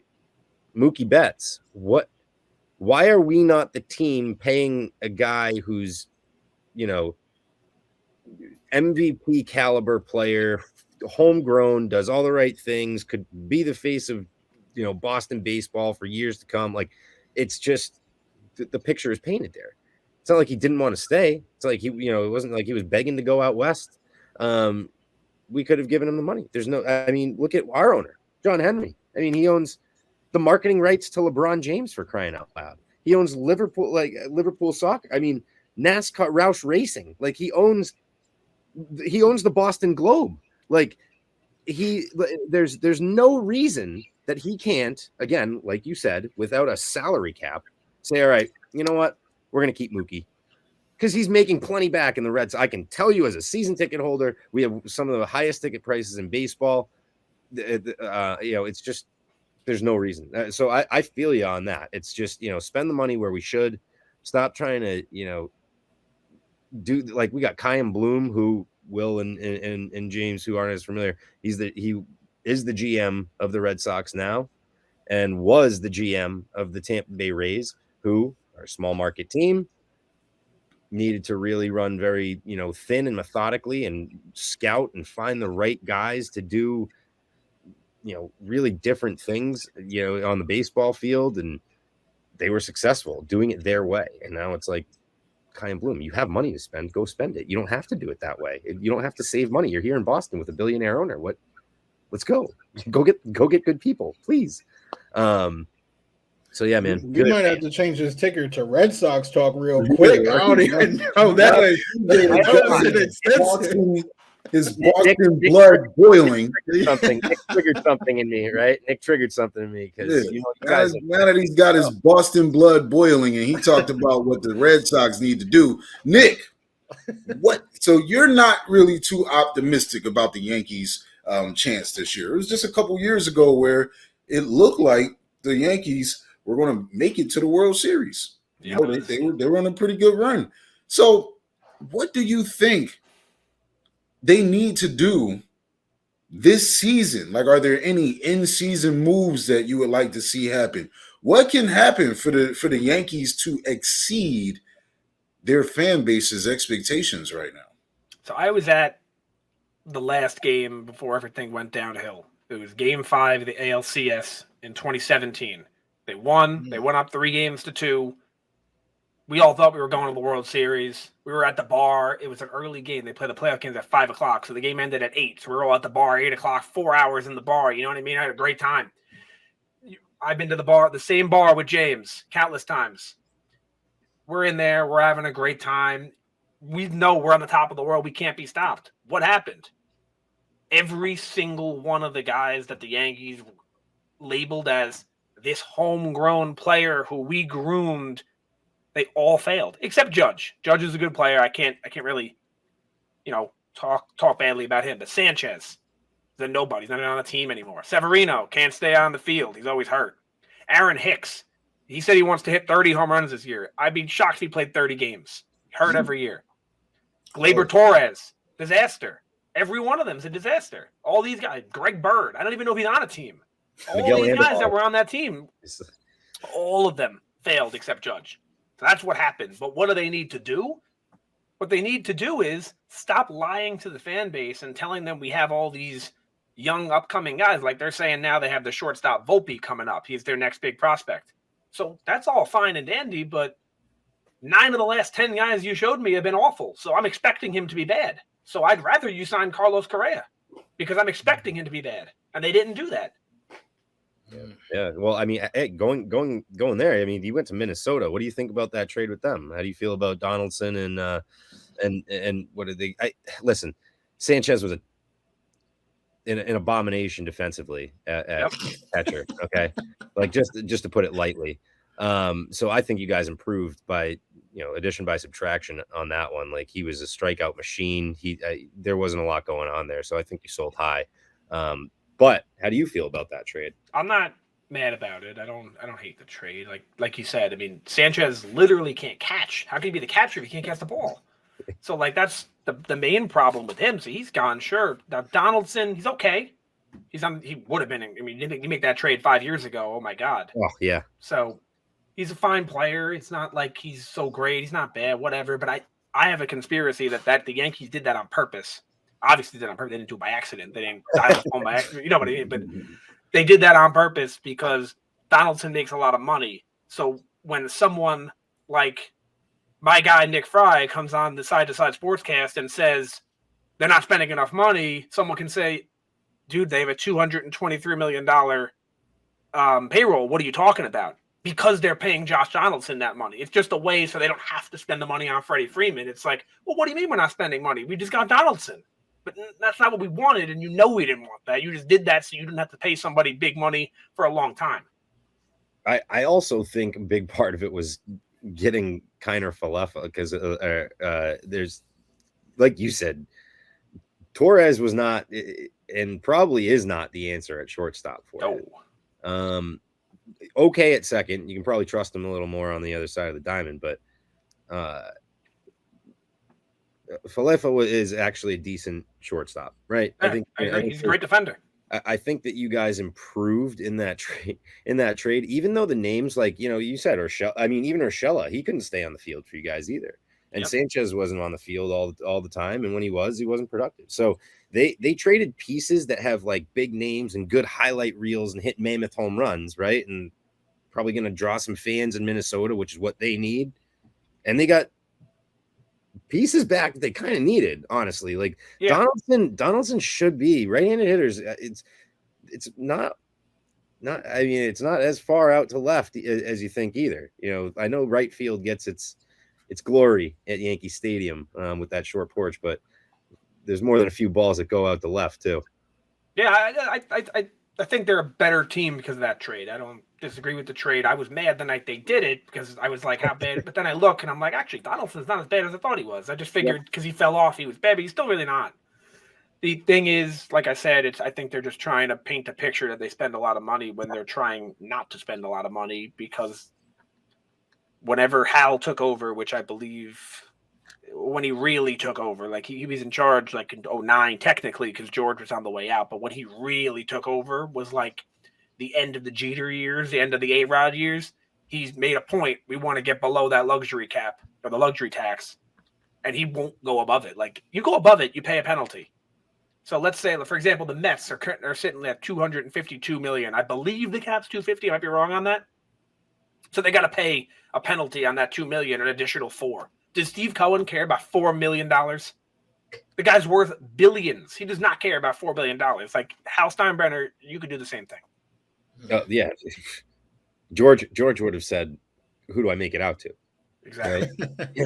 Mookie Betts. Why are we not the team paying a guy who's, MVP caliber player, homegrown, does all the right things, could be the face of, Boston baseball for years to come? Like, it's just the picture is painted there. It's not like he didn't want to stay. It's like it wasn't like he was begging to go out west. We could have given him the money. Look at our owner, John Henry. I mean, he owns the marketing rights to LeBron James, for crying out loud. He owns Liverpool soccer. I mean, NASCAR, Roush Racing. Like, he owns the Boston Globe. Like, there's no reason that he can't, again, like you said, without a salary cap, say, all right, you know what? We're going to keep Mookie. Because he's making plenty back in the Reds. I can tell you, as a season ticket holder, we have some of the highest ticket prices in baseball. It's just, there's no reason. So I feel you on that. It's just, spend the money where we should. Stop trying to, do, like, we got Kyan Bloom, who Will and James, who aren't as familiar. He is the GM of the Red Sox now, and was the GM of the Tampa Bay Rays, who are a small market team, needed to really run very, thin and methodically and scout and find the right guys to do, really different things, on the baseball field. And they were successful doing it their way. And now it's like, Kyan Bloom, you have money to spend, go spend it. You don't have to do it that way. You don't have to save money. You're here in Boston with a billionaire owner. Let's go get good people, please. So yeah, man. We might have to change his ticker to Red Sox Talk real quick. I don't even know that. His Boston blood boiling. Nick triggered something in me, right? Nick triggered something in me because now that he's got his Boston blood boiling, and he talked about what the Red Sox need to do. Nick, What? So you're not really too optimistic about the Yankees' chance this year. It was just a couple years ago where it looked like the Yankees were going to make it to the World Series. Yeah, They were on a pretty good run. So, what do you think they need to do this season? Like, are there any in-season moves that you would like to see happen? What can happen for the Yankees to exceed their fan base's expectations right now? So I was at the last game before everything went downhill. It was Game 5 of the ALCS in 2017. They won. They went up 3-2. We all thought we were going to the World Series. We were at the bar. It was an early game. They played the playoff games at 5 o'clock, so the game ended at 8. So we were all at the bar, 8 o'clock, 4 hours in the bar. You know what I mean? I had a great time. I've been to the same bar with James countless times. We're in there. We're having a great time. We know we're on the top of the world. We can't be stopped. What happened? Every single one of the guys that the Yankees labeled as this homegrown player who we groomed, they all failed, except Judge. Judge is a good player. I can't really, talk badly about him. But Sanchez, he's a nobody. He's not on the team anymore. Severino can't stay on the field. He's always hurt. Aaron Hicks, he said he wants to hit 30 home runs this year. I'd be shocked if he played 30 games. Hurt every year. Gleyber Torres, disaster. Every one of them is a disaster. All these guys, Greg Bird, I don't even know if he's on a team. All these guys that were on that team, all of them failed except Judge. So that's what happened. But what do they need to do? What they need to do is stop lying to the fan base and telling them we have all these young upcoming guys. Like they're saying now they have the shortstop Volpe coming up. He's their next big prospect. So that's all fine and dandy, but 9 of the last 10 guys you showed me have been awful. So I'm expecting him to be bad. So I'd rather you sign Carlos Correa because I'm expecting him to be bad. And they didn't do that. Yeah. Well, I mean, going there. I mean, he went to Minnesota. What do you think about that trade with them? How do you feel about Donaldson and what did they? Listen, Sanchez was an abomination defensively at catcher. Okay, like just to put it lightly. So I think you guys improved by addition by subtraction on that one. Like he was a strikeout machine. There wasn't a lot going on there. So I think you sold high. But how do you feel about that trade? I'm not mad about it. I don't hate the trade. Like you said, I mean, Sanchez literally can't catch. How can he be the catcher if he can't catch the ball? So that's the main problem with him. So he's gone. Sure. Now Donaldson, he's okay. He would have been. I mean, you make that trade 5 years ago. Oh my God. Oh yeah. So he's a fine player. It's not like he's so great. He's not bad. Whatever. But I have a conspiracy that the Yankees did that on purpose. Obviously, they did it on purpose. They didn't do it by accident. They didn't dial the phone by accident. You know what I mean? But they did that on purpose because Donaldson makes a lot of money. So when someone like my guy Nick Fry comes on the Side-to-Side Sportscast and says they're not spending enough money, someone can say, dude, they have a $223 million payroll. What are you talking about? Because they're paying Josh Donaldson that money. It's just a way so they don't have to spend the money on Freddie Freeman. It's like, well, what do you mean we're not spending money? We just got Donaldson. But that's not what we wanted, and we didn't want that. You just did that so you didn't have to pay somebody big money for a long time. I also think a big part of it was getting Kiner Falefa because there's, like you said, Torres was not and probably is not the answer at shortstop for it. Okay at second. You can probably trust him a little more on the other side of the diamond, but Falefa is actually a decent shortstop, right? Yeah, I think he's a great defender. I think that you guys improved in that trade, even though the names like you said even Urshela, he couldn't stay on the field for you guys either. And Sanchez wasn't on the field all the time, and when he wasn't productive. So they traded pieces that have like big names and good highlight reels and hit mammoth home runs, right? And probably going to draw some fans in Minnesota, which is what they need. And they got pieces back that they kind of needed, honestly. Like Donaldson should be right-handed hitters. It's not. I mean, it's not as far out to left as you think either. I know right field gets its glory at Yankee Stadium with that short porch, but there's more than a few balls that go out to left too. Yeah, I think they're a better team because of that trade. I don't disagree with the trade. I was mad the night they did it because I was like, how bad? But then I look and I'm like, actually, Donaldson's not as bad as I thought he was. I just figured because he fell off, he was bad, but he's still really not. The thing is, like I said, I think they're just trying to paint a picture that they spend a lot of money when they're trying not to spend a lot of money because whenever Hal took over, which I believe when he really took over, like he was in charge like in 2009 technically because George was on the way out, but when he really took over was like the end of the Jeter years, the end of the A-Rod years. He's made a point, we want to get below that luxury cap or the luxury tax, and he won't go above it. Like you go above it, you pay a penalty. So let's say, for example, the Mets are sitting at $252 million. I believe the cap's $250. I might be wrong on that. So they got to pay a penalty on that $2 million, an additional $4 million. Does Steve Cohen care about $4 million? The guy's worth billions. He does not care about $4 billion. Like Hal Steinbrenner, you could do the same thing. Yeah. George would have said, "Who do I make it out to?" Exactly. Right?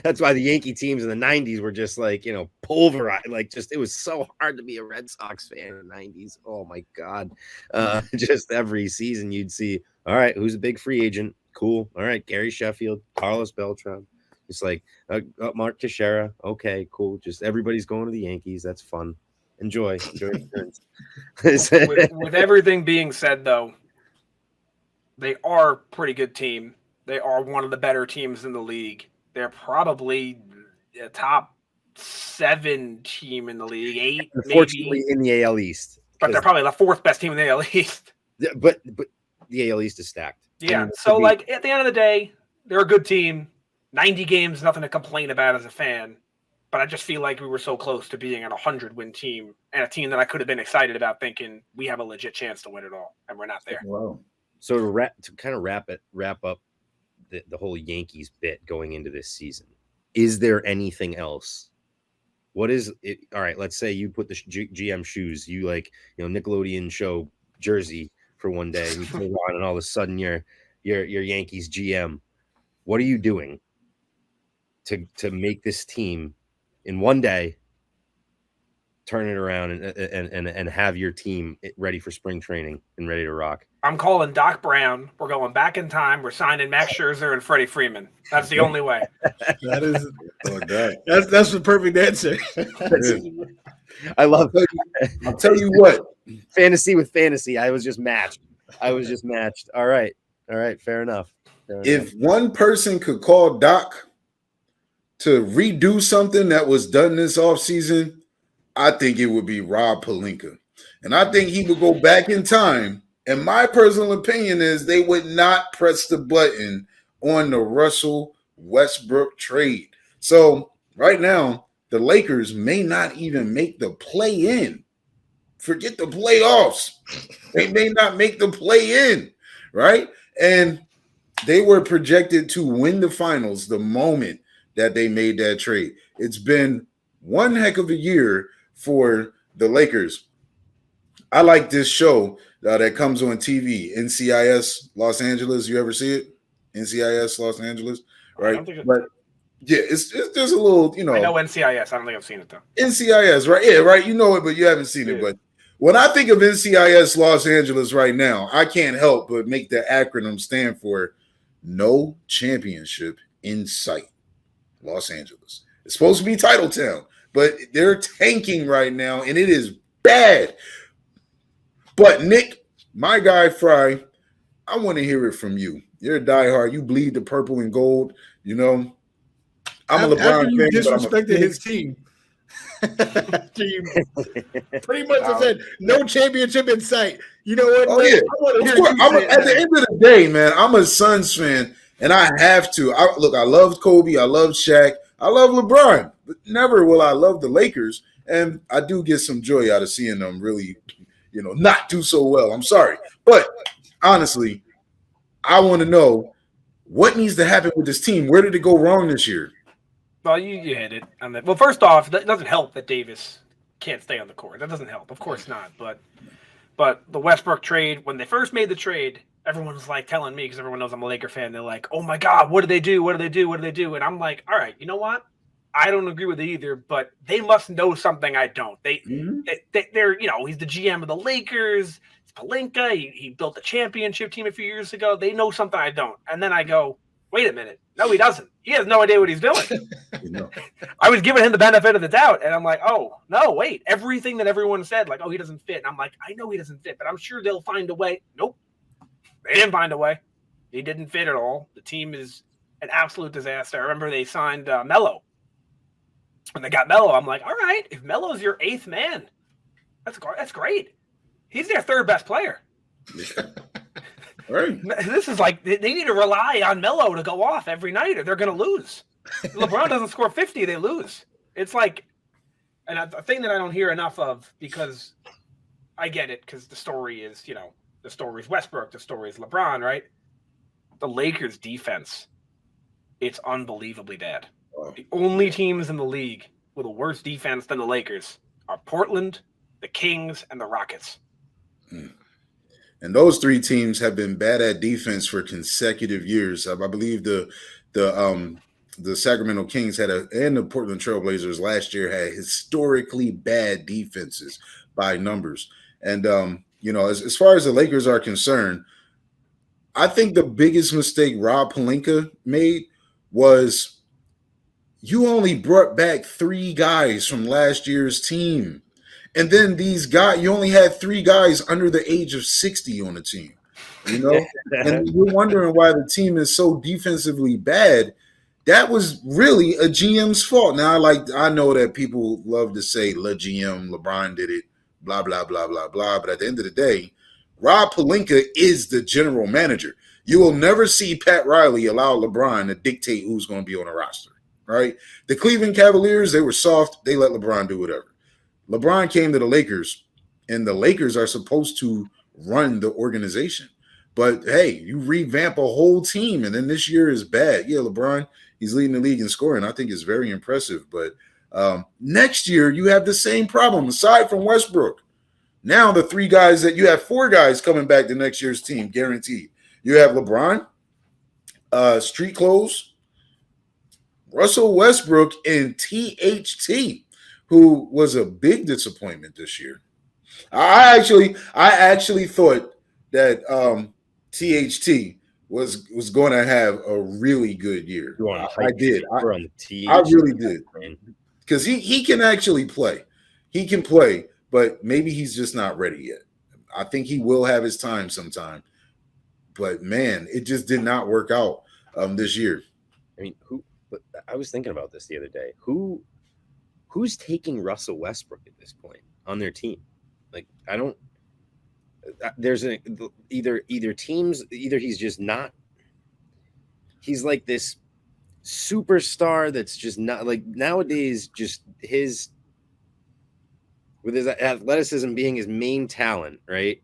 That's why the Yankee teams in the 90s were just like, pulverized. Like, just it was so hard to be a Red Sox fan in the 90s. Oh my God. Just every season you'd see, all right, who's a big free agent? Cool. All right, Gary Sheffield, Carlos Beltran. It's like Mark Teixeira. Okay, cool. Just everybody's going to the Yankees. That's fun. Enjoy. with everything being said, though, they are a pretty good team. They are one of the better teams in the league. They're probably a top 7 team in the league, 8 Unfortunately, maybe. in the AL East. But they're probably the 4th best team in the AL East. But the AL East is stacked. Yeah, so like at the end of the day, they're a good team. 90 games, nothing to complain about as a fan. But I just feel like we were so close to being an 100-win team and a team that I could have been excited about thinking we have a legit chance to win it all, and we're not there. Wow. So to kind of wrap up the whole Yankees bit going into this season, is there anything else? What is it? All right, let's say you put the GM shoes, you Nickelodeon show jersey for one day, and you put it on, and all of a sudden you're Yankees GM. What are you doing to make this team in one day turn it around and have your team ready for spring training and ready to rock? I'm calling Doc Brown. We're going back in time. We're signing Max Scherzer and Freddie Freeman. That's the only way. That is that's the perfect answer. I love it. I'll tell you what. Fantasy with fantasy. I was just matched. All right. Fair enough. If one person could call Doc to redo something that was done this offseason, I think it would be Rob Pelinka. And I think he would go back in time. And my personal opinion is they would not press the button on the Russell Westbrook trade. So right now, the Lakers may not even make the play-in. Forget the playoffs. They may not make the play-in, right? And they were projected to win the finals the moment that they made that trade. It's been one heck of a year for the Lakers. I like this show that comes on TV, NCIS Los Angeles. You ever see it? NCIS Los Angeles, right? But yeah, it's just a little, I know NCIS. I don't think I've seen it though. NCIS, right? Yeah, right. You know it, but you haven't seen it. But when I think of NCIS Los Angeles right now, I can't help but make the acronym stand for No Championship in Sight. Los Angeles. It's supposed to be Titletown, but they're tanking right now, and it is bad. But Nick, my guy Fry, I want to hear it from you. You're a diehard. You bleed the purple and gold. I'm a LeBron after you fan. Disrespected his team. After you pretty much said no championship in sight. You know what? Oh, yeah. At the end of the day, man, I'm a Suns fan, and I have to. I love Kobe. I love Shaq. I love LeBron. But never will I love the Lakers. And I do get some joy out of seeing them really, not do so well. I'm sorry. But honestly, I want to know what needs to happen with this team. Where did it go wrong this year? Well, you hit it. Well, first off, it doesn't help that Davis can't stay on the court. That doesn't help. Of course not. But the Westbrook trade, when they first made the trade, everyone was like telling me, because everyone knows I'm a Laker fan, they're like, oh my God, what did they do? What did they do? What did they do? And I'm like, all right, you know what? I don't agree with it either, but they must know something I don't. They're he's the GM of the Lakers. It's Pelinka. He built the championship team a few years ago. They know something I don't. And then I go, wait a minute. No, he doesn't. He has no idea what he's doing. I was giving him the benefit of the doubt, and I'm like, oh, no, wait. Everything that everyone said, like, oh, he doesn't fit. And I'm like, I know he doesn't fit, but I'm sure they'll find a way. Nope. They didn't find a way. He didn't fit at all. The team is an absolute disaster. I remember they signed Melo. When they got Melo, I'm like, all right, if Melo's your eighth man, that's great. He's their third best player. Right. This is like they need to rely on Melo to go off every night, or they're going to lose. If LeBron doesn't score 50, they lose. It's like, and a thing that I don't hear enough of, because I get it, because the story is, the story is Westbrook, the story is LeBron, right? The Lakers' defense, it's unbelievably bad. Wow. The only teams in the league with a worse defense than the Lakers are Portland, the Kings, and the Rockets. And those three teams have been bad at defense for consecutive years. I believe the Sacramento Kings and the Portland Trailblazers last year had historically bad defenses by numbers. And as far as the Lakers are concerned, I think the biggest mistake Rob Pelinka made was you only brought back 3 guys from last year's team. And then you only had 3 guys under the age of 60 on the team, and you're wondering why the team is so defensively bad. That was really a GM's fault. Now, I know that people love to say LeBron did it, blah, blah, blah, blah, blah. But at the end of the day, Rob Pelinka is the general manager. You will never see Pat Riley allow LeBron to dictate who's going to be on the roster, right? The Cleveland Cavaliers, they were soft. They let LeBron do whatever. LeBron came to the Lakers, and the Lakers are supposed to run the organization. But, hey, you revamp a whole team, and then this year is bad. Yeah, LeBron, he's leading the league in scoring. I think it's very impressive. But next year, you have the same problem, aside from Westbrook. Now the 3 guys you have 4 guys coming back to next year's team, guaranteed. You have LeBron, Street Clothes, Russell Westbrook, and THT, who was a big disappointment this year. I actually thought that THT was going to have a really good year. I did. I really did. Because he can actually play. He can play, but maybe he's just not ready yet. I think he will have his time sometime. But, man, it just did not work out this year. I mean, I was thinking about this the other day. Who's taking Russell Westbrook at this point on their team? Like, I don't. There's either he's just not. He's like this superstar that's just not, like, nowadays, just with his athleticism being his main talent, right?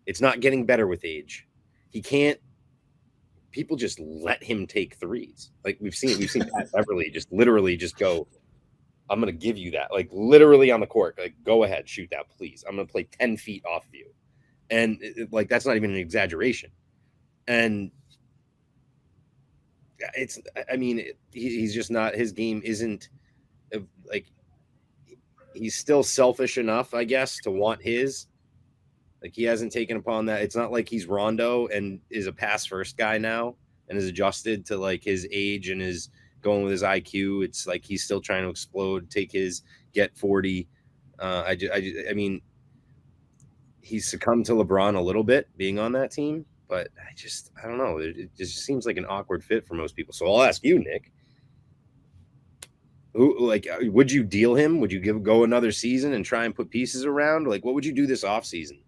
It's not getting better with age. He can't. People just let him take threes. Like we've seen Pat Beverly just literally just go, I'm going to give you that. Like literally on the court. Like, go ahead, shoot that, please. I'm going to play 10 feet off of you. And that's not even an exaggeration. And he's just not, his game isn't like, he's still selfish enough, I guess, to want his. Like, he hasn't taken upon that. It's not like he's Rondo and is a pass first guy now and is adjusted to like his age and is going with his IQ. It's like he's still trying to explode, get 40. I mean, he's succumbed to LeBron a little bit being on that team, but I don't know. It just seems like an awkward fit for most people. So I'll ask you, Nick. Would you deal him? Would you go another season and try and put pieces around? Like, what would you do this offseason?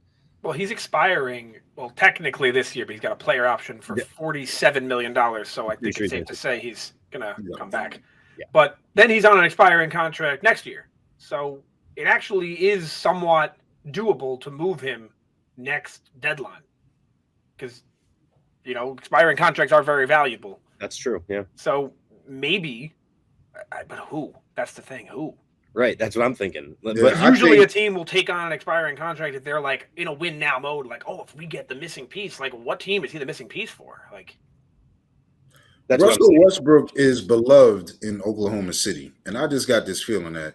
Well, he's expiring, technically this year, but he's got a player option for $47 million. So I think it's safe to say he's going to come back. Yeah. But then he's on an expiring contract next year. So it actually is somewhat doable to move him next deadline. Because, expiring contracts are very valuable. That's true, yeah. So maybe, but who? That's the thing, who? Right, that's what I'm thinking. But usually a team will take on an expiring contract if they're like in a win now mode. Like, oh, if we get the missing piece, like what team is he the missing piece for? Like, That's what I'm Russell saying. Westbrook is beloved in Oklahoma City, and I just got this feeling that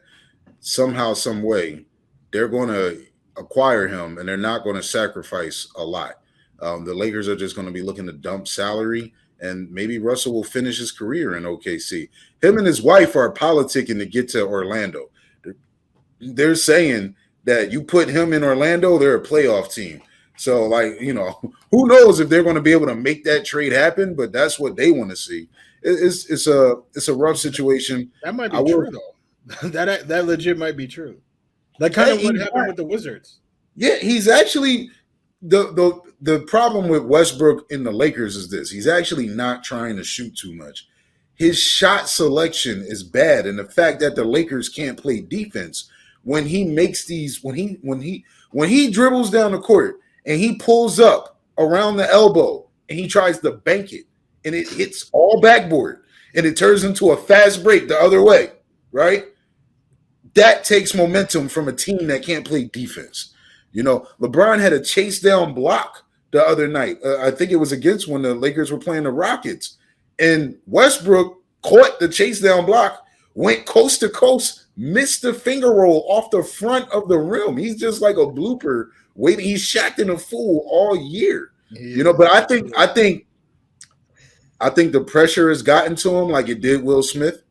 somehow, some way, they're going to acquire him, and they're not going to sacrifice a lot. The Lakers are just going to be looking to dump salary, and maybe Russell will finish his career in OKC. Him and his wife are politicking to get to Orlando. They're saying that you put him in Orlando, they're a playoff team. So, like, who knows if they're going to be able to make that trade happen? But that's what they want to see. It's a rough situation. That might be true though. that legit might be true. Like kind of what happened with the Wizards. Yeah, he's actually the problem with Westbrook in the Lakers is this: he's actually not trying to shoot too much. His shot selection is bad, and the fact that the Lakers can't play defense when he makes these when he dribbles down the court and he pulls up around the elbow and he tries to bank it and it hits all backboard and it turns into a fast break the other way, right? That takes momentum from a team that can't play defense. LeBron had a chase down block the other night. I think it was against when the Lakers were playing the Rockets. And Westbrook caught the chase down block, went coast to coast, missed the finger roll off the front of the rim. He's just like a blooper waiting. He's Shaqtin' a fool all year. But I think the pressure has gotten to him like it did Will Smith.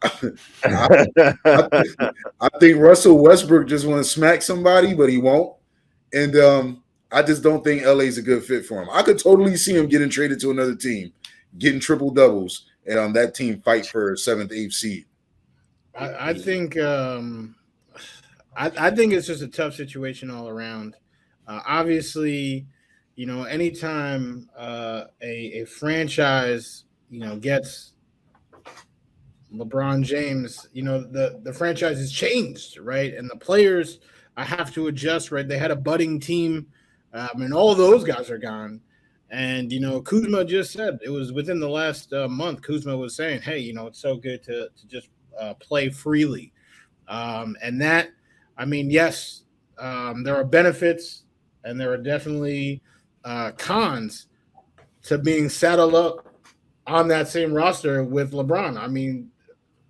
I think Russell Westbrook just want to smack somebody, but he won't. And I just don't think LA's a good fit for him. I could totally see him getting traded to another team, getting triple doubles, and on that team fight for 7th, 8th seed. I think I think it's just a tough situation all around. Obviously, anytime a franchise gets LeBron James, the franchise has changed, right? And the players have to adjust, right? They had a budding team, and all those guys are gone. And, Kuzma just said it was within the last month. Kuzma was saying, hey, it's so good to just play freely. And that, yes, there are benefits and there are definitely cons to being saddled up on that same roster with LeBron.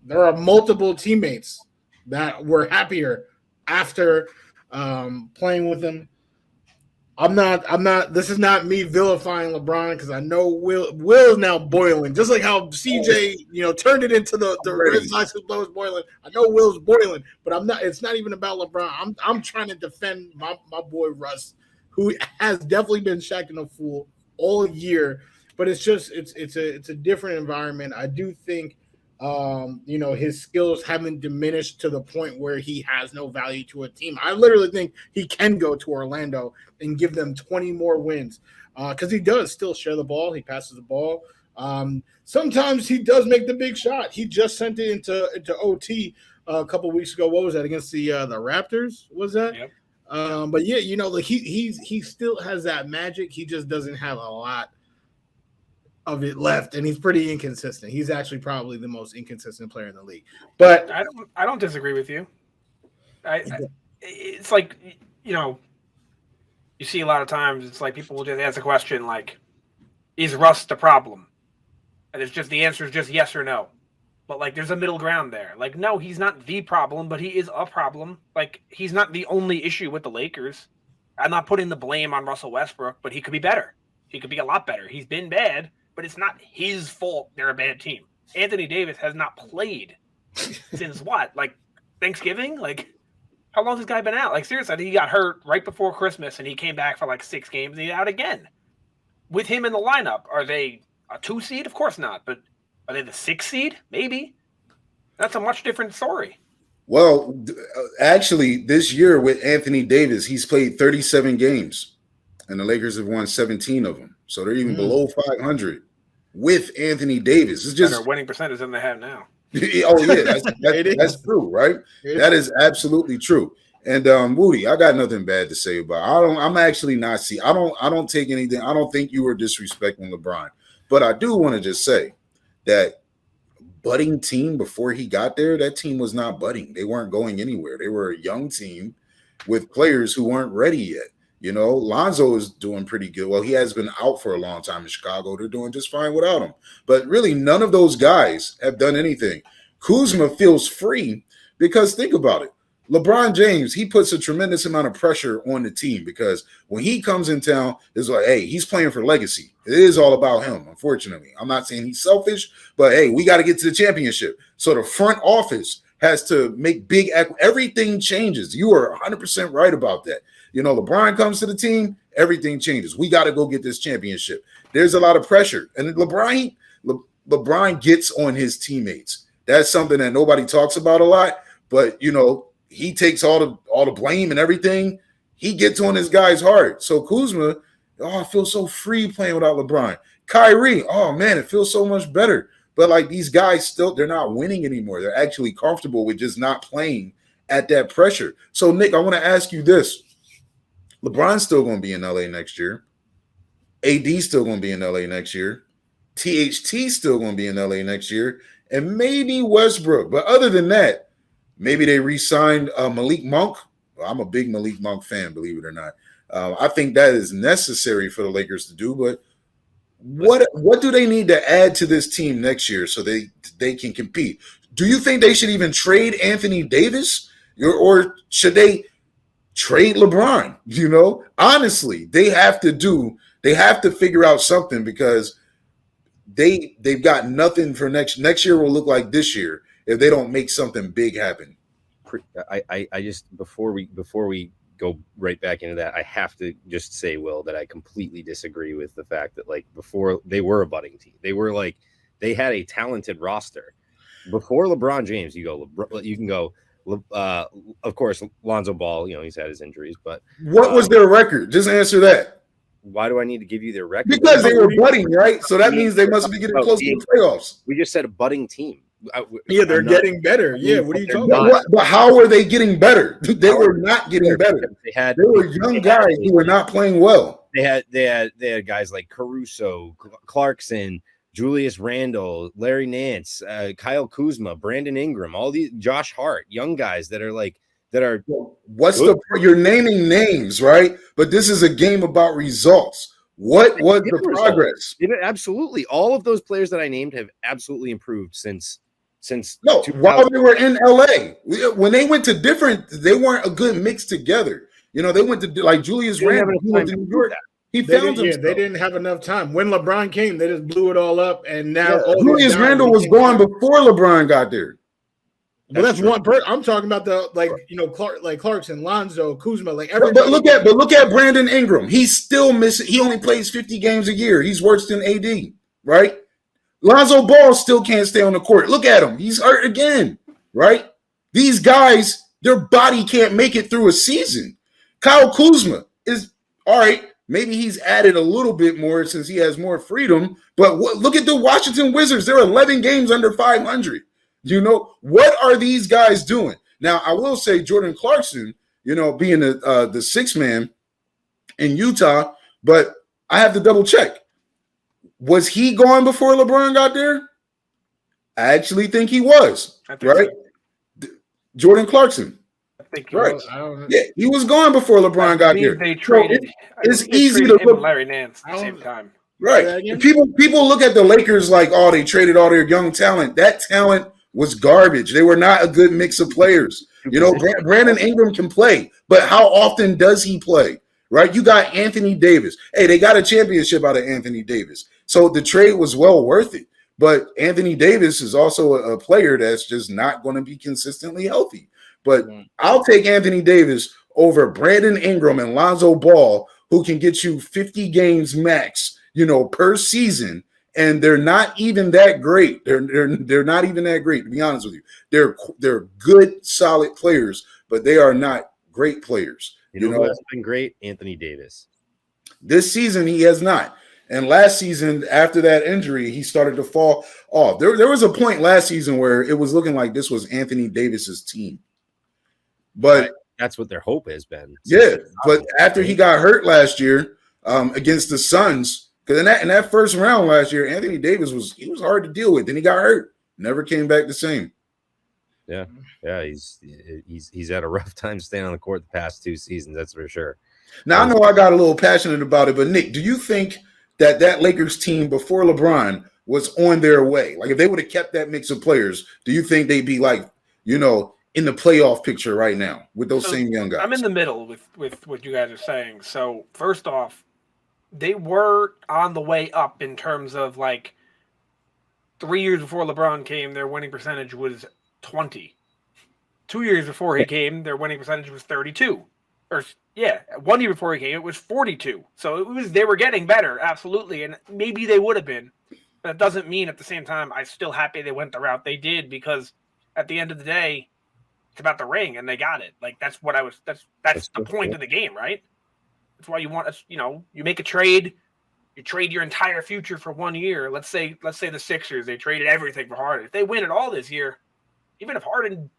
There are multiple teammates that were happier after playing with him. I'm not. This is not me vilifying LeBron because I know Will's now boiling, just like how CJ, turned it into the Red Sox was boiling. I know Will's boiling, but I'm not. It's not even about LeBron. I'm trying to defend my boy Russ, who has definitely been Shaqtin' a fool all year. But it's just it's a different environment. I do think his skills haven't diminished to the point where he has no value to a team. I literally think he can go to Orlando and give them 20 more wins because he does still share the ball. He passes the ball. Sometimes he does make the big shot. He just sent it into OT a couple of weeks ago. What was that against the Raptors? Was that? Yep. But yeah, he still has that magic. He just doesn't have a lot of it left, and he's pretty inconsistent. He's actually probably the most inconsistent player in the league. But I don't disagree with you. It's like you see a lot of times. It's like people will just ask a question like, "Is Russ the problem?" And it's just the answer is just yes or no. But like, there's a middle ground there. Like, no, he's not the problem, but he is a problem. Like, he's not the only issue with the Lakers. I'm not putting the blame on Russell Westbrook, but he could be better. He could be a lot better. He's been bad. But it's not his fault they're a bad team. Anthony Davis has not played since what? Like Thanksgiving? Like, how long has this guy been out? Like, seriously, he got hurt right before Christmas and he came back for like 6 games and he's out again. With him in the lineup, are they a 2 seed? Of course not. But are they the 6 seed? Maybe. That's a much different story. Well, actually, this year with Anthony Davis, he's played 37 games and the Lakers have won 17 of them. So they're even below 500 with Anthony Davis. It's just their winning percentage than they have now. Oh yeah, that's true, right? That is absolutely true. And Woody, I got nothing bad to say about it. I'm actually not I don't take anything. I don't think you were disrespecting LeBron. But I do want to just say that budding team before he got there, that team was not budding. They weren't going anywhere. They were a young team with players who weren't ready yet. Lonzo is doing pretty good. Well, he has been out for a long time in Chicago. They're doing just fine without him. But really, none of those guys have done anything. Kuzma feels free because think about it. LeBron James, he puts a tremendous amount of pressure on the team because when he comes in town, it's like, hey, he's playing for legacy. It is all about him, unfortunately. I'm not saying he's selfish, but hey, we got to get to the championship. So the front office has to make everything changes. You are 100% right about that. LeBron comes to the team, everything changes. We got to go get this championship. There's a lot of pressure. And LeBron gets on his teammates. That's something that nobody talks about a lot, but he takes all the blame and everything. He gets on his guys hard. So Kuzma, I feel so free playing without LeBron. Kyrie, oh man, it feels so much better. But like these guys they're not winning anymore. They're actually comfortable with just not playing at that pressure. So Nick, I want to ask you this. LeBron's still going to be in LA next year. AD's still going to be in LA next year. THT's still going to be in LA next year. And maybe Westbrook. But other than that, maybe they re-signed Malik Monk. Well, I'm a big Malik Monk fan, believe it or not. I think that is necessary for the Lakers to do. But what do they need to add to this team next year so they can compete? Do you think they should even trade Anthony Davis? Or should they trade LeBron? Honestly, they have to figure out something because they've got nothing for next year will look like this year if they don't make something big happen. I just before we go right back into that, I have to just say, Will, that I completely disagree with the fact that like before they were a budding team. They had a talented roster. Before LeBron James, you can go of course, Lonzo Ball, he's had his injuries, but what was their record? Just answer that. Why do I need to give you their record? Because they were budding, right? So that means they must be getting close to the playoffs. We just said a budding team. They're getting better. Yeah, what are you talking about? But how were they getting better? They were not getting better. They were young guys who were not playing well. They had guys like Caruso, Clarkson, Julius Randle, Larry Nance, Kyle Kuzma, Brandon Ingram, all these, Josh Hart, young guys that are. You're naming names, right? But this is a game about results. What was the progress? Absolutely, all of those players that I named have absolutely improved since. No, while they were in LA, when they went to they weren't a good mix together. They went to like Julius Randle. He went to New York. He found himself. They didn't have enough time. When LeBron came, they just blew it all up. And now Julius Randle was gone before LeBron got there. Well, that's one person. I'm talking about Clarkson, Lonzo, Kuzma, like everybody. But look at Brandon Ingram. He's still missing. He only plays 50 games a year. He's worse than AD, right? Lonzo Ball still can't stay on the court. Look at him. He's hurt again, right? These guys, their body can't make it through a season. Kyle Kuzma is all right. Maybe he's added a little bit more since he has more freedom. But look at the Washington Wizards. They're 11 games under 500. What are these guys doing? Now, I will say Jordan Clarkson, being the sixth man in Utah, but I have to double check. Was he gone before LeBron got there? I actually think he was, right? So. Jordan Clarkson. I think right. Yeah, he was gone before LeBron got there. They traded. It's easy to look. Larry Nance at the same time. Right. People look at the Lakers like, oh, they traded all their young talent. That talent was garbage. They were not a good mix of players. Brandon Ingram can play, but how often does he play? Right? You got Anthony Davis. Hey, they got a championship out of Anthony Davis. So the trade was well worth it. But Anthony Davis is also a player that's just not going to be consistently healthy. But I'll take Anthony Davis over Brandon Ingram and Lonzo Ball, who can get you 50 games max, per season. And they're not even that great. They're not even that great, to be honest with you. They're good, solid players, but they are not great players. You know who has been great? Anthony Davis. This season, he has not. And last season, after that injury, he started to fall off. There was a point last season where it was looking like this was Anthony Davis's team. But that's what their hope has been. Yeah, but after he got hurt last year against the Suns, because in that first round last year, Anthony Davis was hard to deal with. Then he got hurt, never came back the same. Yeah, he's had a rough time staying on the court the past 2 seasons. That's for sure. Now I know I got a little passionate about it, but Nick, do you think that Lakers team before LeBron was on their way? Like if they would have kept that mix of players, do you think they'd be like, in the playoff picture right now with those same young guys? I'm in the middle with what you guys are saying. So first off, they were on the way up in terms of like 3 years before LeBron came, their winning percentage was 20. 2 years before he came, their winning percentage was 32. 1 year before he came, it was 42. So they were getting better, absolutely, and maybe they would have been. But it doesn't mean at the same time I'm still happy they went the route they did, because at the end of the day, it's about the ring, and they got it. Like that's the point of the game, right? That's why you want you make a trade, you trade your entire future for 1 year. Let's say the Sixers, they traded everything for Harden. If they win it all this year, even if Harden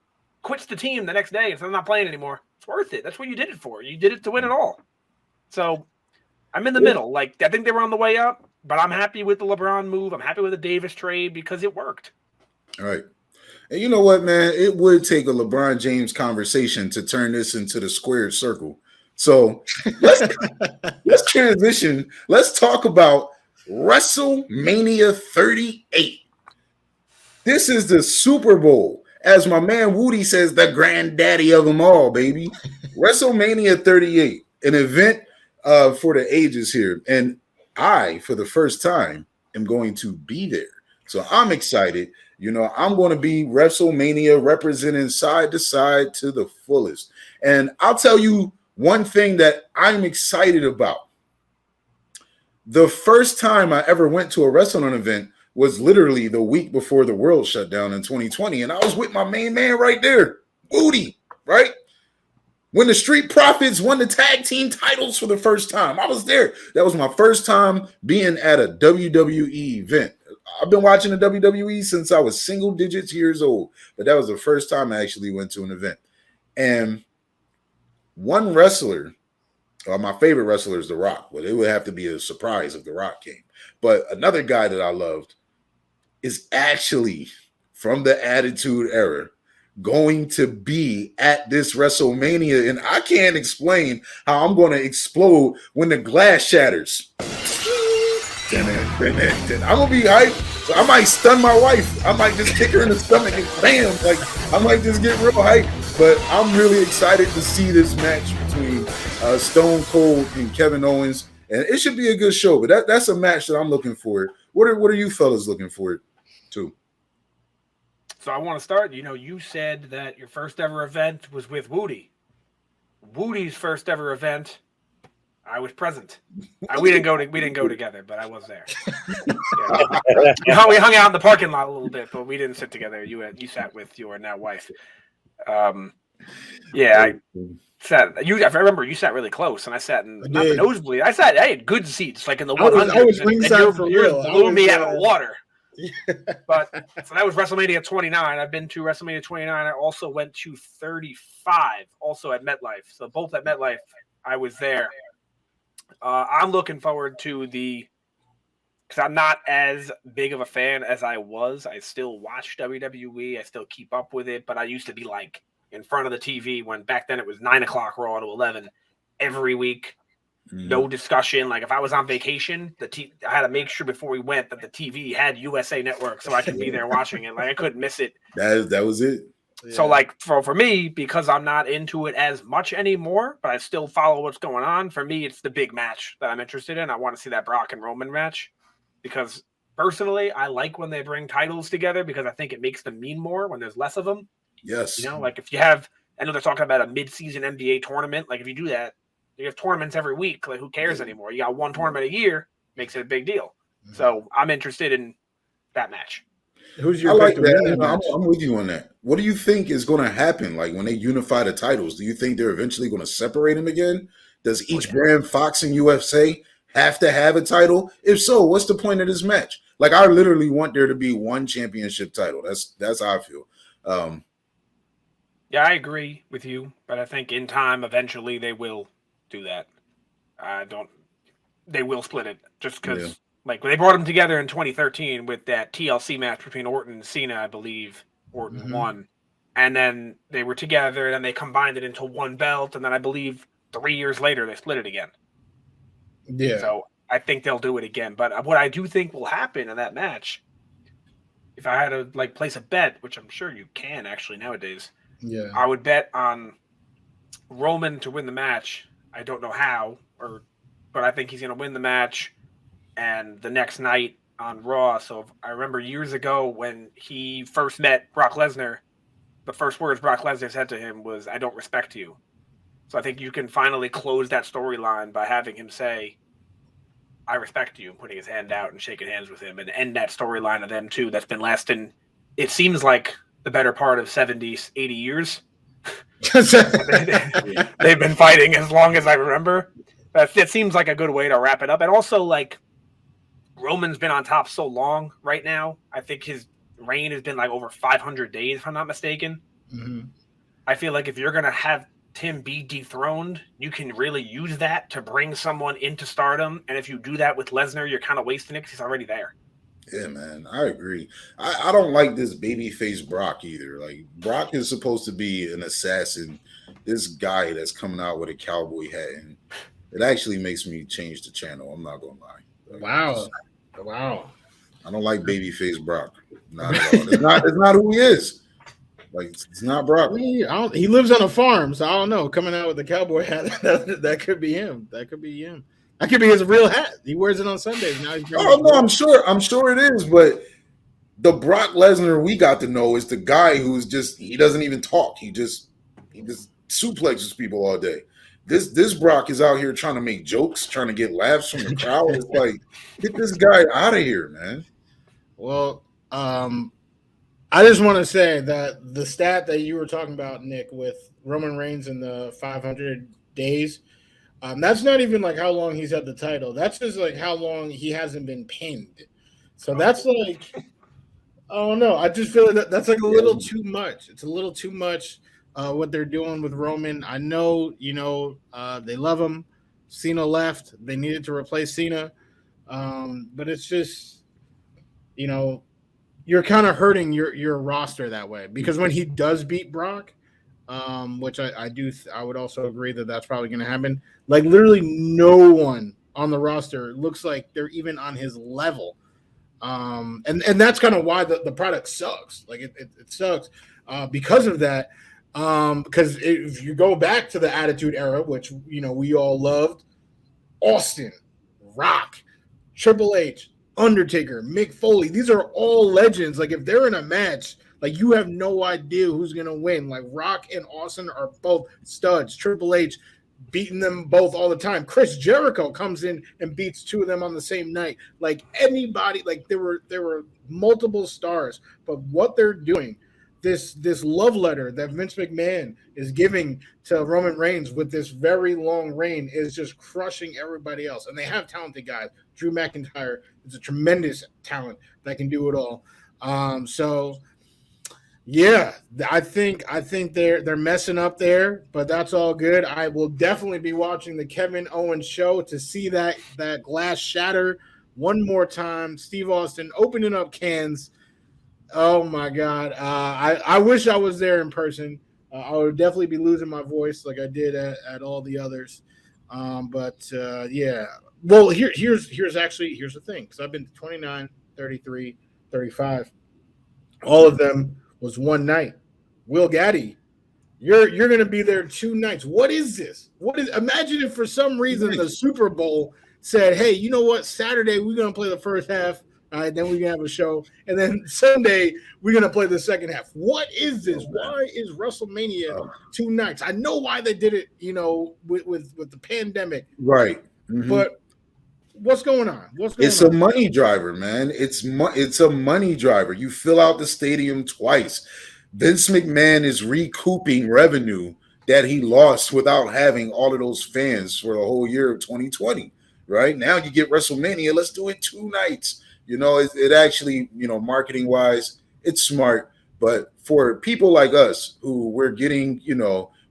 quits the team the next day and says I'm not playing anymore, it's worth it. That's what you did it for. You did it to win it all. So I'm in the middle. Like I think they were on the way up, but I'm happy with the LeBron move. I'm happy with the Davis trade because it worked. All right. And you know what, man? It would take a LeBron James conversation to turn this into the squared circle. So let's transition. Let's talk about WrestleMania 38. This is the Super Bowl. As my man Woody says, the granddaddy of them all, baby. WrestleMania 38, an event for the ages here. And I, for the first time, am going to be there. So I'm excited. I'm going to be WrestleMania representing side to side to the fullest. And I'll tell you one thing that I'm excited about. The first time I ever went to a wrestling event was literally the week before the world shut down in 2020. And I was with my main man right there, Woody, right? When the Street Profits won the tag team titles for the first time. I was there. That was my first time being at a WWE event. I've been watching the WWE since I was single digits years old, but that was the first time I actually went to an event. And one wrestler, my favorite wrestler is The Rock. Well, it would have to be a surprise if The Rock came. But another guy that I loved is actually from the Attitude Era going to be at this WrestleMania. And I can't explain how I'm going to explode when the glass shatters. I'm going to be hyped. So I might stun my wife. I might just kick her in the stomach and bam. Like, I might just get real hyped. But I'm really excited to see this match between Stone Cold and Kevin Owens. And it should be a good show. But that's a match that I'm looking for. What are you fellas looking for too? So I want to start. You said that your first ever event was with Woody. Woody's first ever event, I was present. We didn't go together, but I was there. Yeah. We hung out in the parking lot a little bit, but we didn't sit together. You sat with your now wife. I sat. I remember you sat really close, and I sat in not the nosebleed. I had good seats, like in the 100s. I was ringside for real. Blew me out of the water. But so that was WrestleMania 29. I've been to WrestleMania 29. I also went to 35, also at MetLife. So both at MetLife, I was there. I'm looking forward to because I'm not as big of a fan as I was. I still watch WWE. I still keep up with it, but I used to be like in front of the TV when back then it was 9 o'clock Raw to 11 every week. No discussion. Like if I was on vacation, I had to make sure before we went that the TV had USA Network so I could be there watching it. Like I couldn't miss it. That was it. Yeah. So like for me, because I'm not into it as much anymore, but I still follow what's going on. For me, it's the big match that I'm interested in. I want to see that Brock and Roman match because personally, I like when they bring titles together because I think it makes them mean more when there's less of them. Yes. Like if you have, I know they're talking about a mid-season NBA tournament. Like if you do that, you have tournaments every week. Like who cares anymore? You got one tournament a year, makes it a big deal. So I'm interested in that match. Who's your I like that. I'm with you on that. What do you think is going to happen? Like when they unify the titles, do you think they're eventually going to separate them again? Does each brand, Fox and UFC, have to have a title? If so, what's the point of this match? Like I literally want there to be one championship title. That's how I feel. Yeah, I agree with you, but I think in time, eventually they will do that. They will split it just because. Like they brought them together in 2013 with that TLC match between Orton and Cena, I believe. Orton won. And then they were together and then they combined it into one belt. And then I believe 3 years later, they split it again. Yeah. So I think they'll do it again. But what I do think will happen in that match, if I had to like place a bet, which I'm sure you can actually nowadays, Yeah. I would bet on Roman to win the match. I don't know how, but I think he's going to win the match. And the next night on Raw. So I remember years ago when he first met Brock Lesnar, the first words Brock Lesnar said to him was, "I don't respect you." So I think you can finally close that storyline by having him say, "I respect you," putting his hand out and shaking hands with him, and end that storyline of them two that's been lasting, it seems like, the better part of 70, 80 years. They've been fighting as long as I remember. It seems like a good way to wrap it up. And also, like, Roman's been on top so long right now. I think his reign has been like over 500 days, if I'm not mistaken. Mm-hmm. I feel like if you're going to have Tim be dethroned, you can really use that to bring someone into stardom. And if you do that with Lesnar, you're kind of wasting it because he's already there. Yeah, man, I agree. I don't like this babyface Brock either. Like, Brock is supposed to be an assassin. This guy that's coming out with a cowboy hat, and it actually makes me change the channel. I'm not gonna lie. Like, Wow. I don't like babyface Brock. Not at all. It's not who he is. Like, it's not Brock. He lives on a farm, so I don't know. Coming out with the cowboy hat, that could be him. That could be him. That could be his real hat. He wears it on Sundays. Now he's I'm sure it is, but the Brock Lesnar we got to know is the guy who's just, he doesn't even talk. He just suplexes people all day. This Brock is out here trying to make jokes, trying to get laughs from the crowd. It's like, get this guy out of here, man. Well, I just want to say that the stat that you were talking about, Nick, with Roman Reigns in the 500 days, that's not even like how long he's had the title. That's just like how long he hasn't been pinned. So that's like, I don't know. I just feel like that's like a little too much. It's a little too much what they're doing with Roman. I know, they love him. Cena left. They needed to replace Cena. But it's just, you're kind of hurting your roster that way, because when he does beat Brock, which I would also agree that that's probably going to happen. Like, literally no one on the roster looks like they're even on his level. And that's kind of why the product sucks. Like, it sucks because of that. Because if you go back to the Attitude Era, which, we all loved, Austin, Rock, Triple H, Undertaker, Mick Foley, these are all legends. Like, if they're in a match, like, you have no idea who's going to win. Like, Rock and Austin are both studs. Triple H beating them both all the time. Chris Jericho comes in and beats two of them on the same night. Like, anybody, like, there were multiple stars. But what they're doing, this love letter that Vince McMahon is giving to Roman Reigns with this very long reign is just crushing everybody else. And they have talented guys. Drew McIntyre is a tremendous talent that can do it all. So yeah, I think they're messing up there, but that's all good. I will definitely be watching the Kevin Owens show to see that glass shatter one more time. Steve Austin opening up cans. Oh my God. I wish I was there in person. I would definitely be losing my voice like I did at all the others. Yeah. Well, here's the thing, because I've been to 29, 33, 35. All of them was one night. Will Gaddy, you're going to be there 2 nights. What is this? Imagine if for some reason the Super Bowl said, hey, you know what? Saturday, we're going to play the first half. All right, then we're going to have a show. And then Sunday, we're going to play the second half. What is this? Why is WrestleMania 2 nights? I know why they did it, with the pandemic. Right. Mm-hmm. But what's going on? It's a money driver, man. It's a money driver. You fill out the stadium twice. Vince McMahon is recouping revenue that he lost without having all of those fans for the whole year of 2020. Right now, you get WrestleMania. Let's do it 2 nights. It actually, marketing wise, it's smart. But for people like us who we're getting,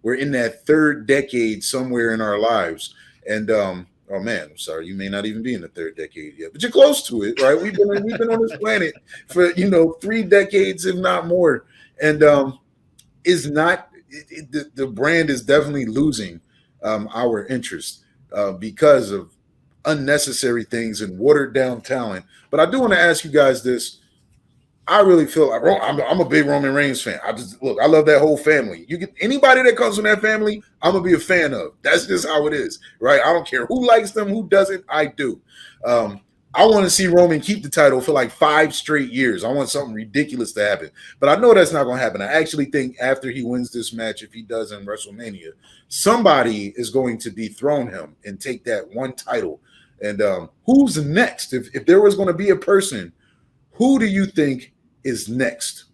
we're in that 3rd decade somewhere in our lives, and oh man, I'm sorry, you may not even be in the 3rd decade yet, but you're close to it, right? We've been on this planet for 3 decades, if not more, and the brand is definitely losing our interest because of unnecessary things and watered down talent. But I do want to ask you guys this. I really feel like I'm a big Roman Reigns fan. I love that whole family. You get anybody that comes from that family, I'm gonna be a fan of. That's just how it is, right? I don't care who likes them, who doesn't. I do. I want to see Roman keep the title for like 5 straight years. I want something ridiculous to happen, but I know that's not going to happen. I actually think after he wins this match, if he does in WrestleMania, somebody is going to dethrone him and take that one title. And who's next? If there was going to be a person, who do you think is next?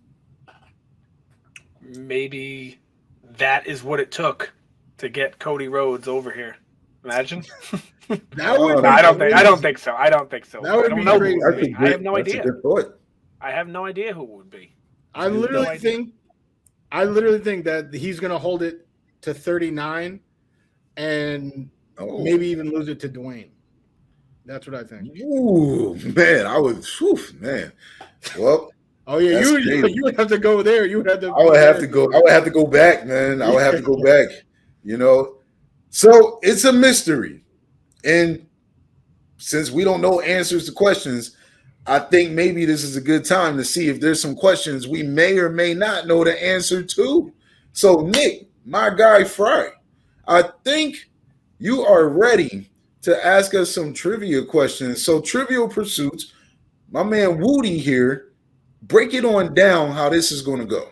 Maybe that is what it took to get Cody Rhodes over here. Imagine. That would I don't think so. I don't think so. That would I don't be know crazy. who it would be. I have no idea. That's a good thought. I have no idea who it would be. I literally think that he's going to hold it to 39 and maybe even lose it to Dwayne. That's what I think. Ooh, man, man. Well, oh yeah, you would have to go there. You would have to. I would have to go. I would have to go back, man. I would have to go back. So it's a mystery, and since we don't know answers to questions, I think maybe this is a good time to see if there's some questions we may or may not know the answer to. So, Nick, my guy Fry, I think you are ready to ask us some trivia questions. So, Trivial Pursuits, my man Woody here, break it on down how this is going to go.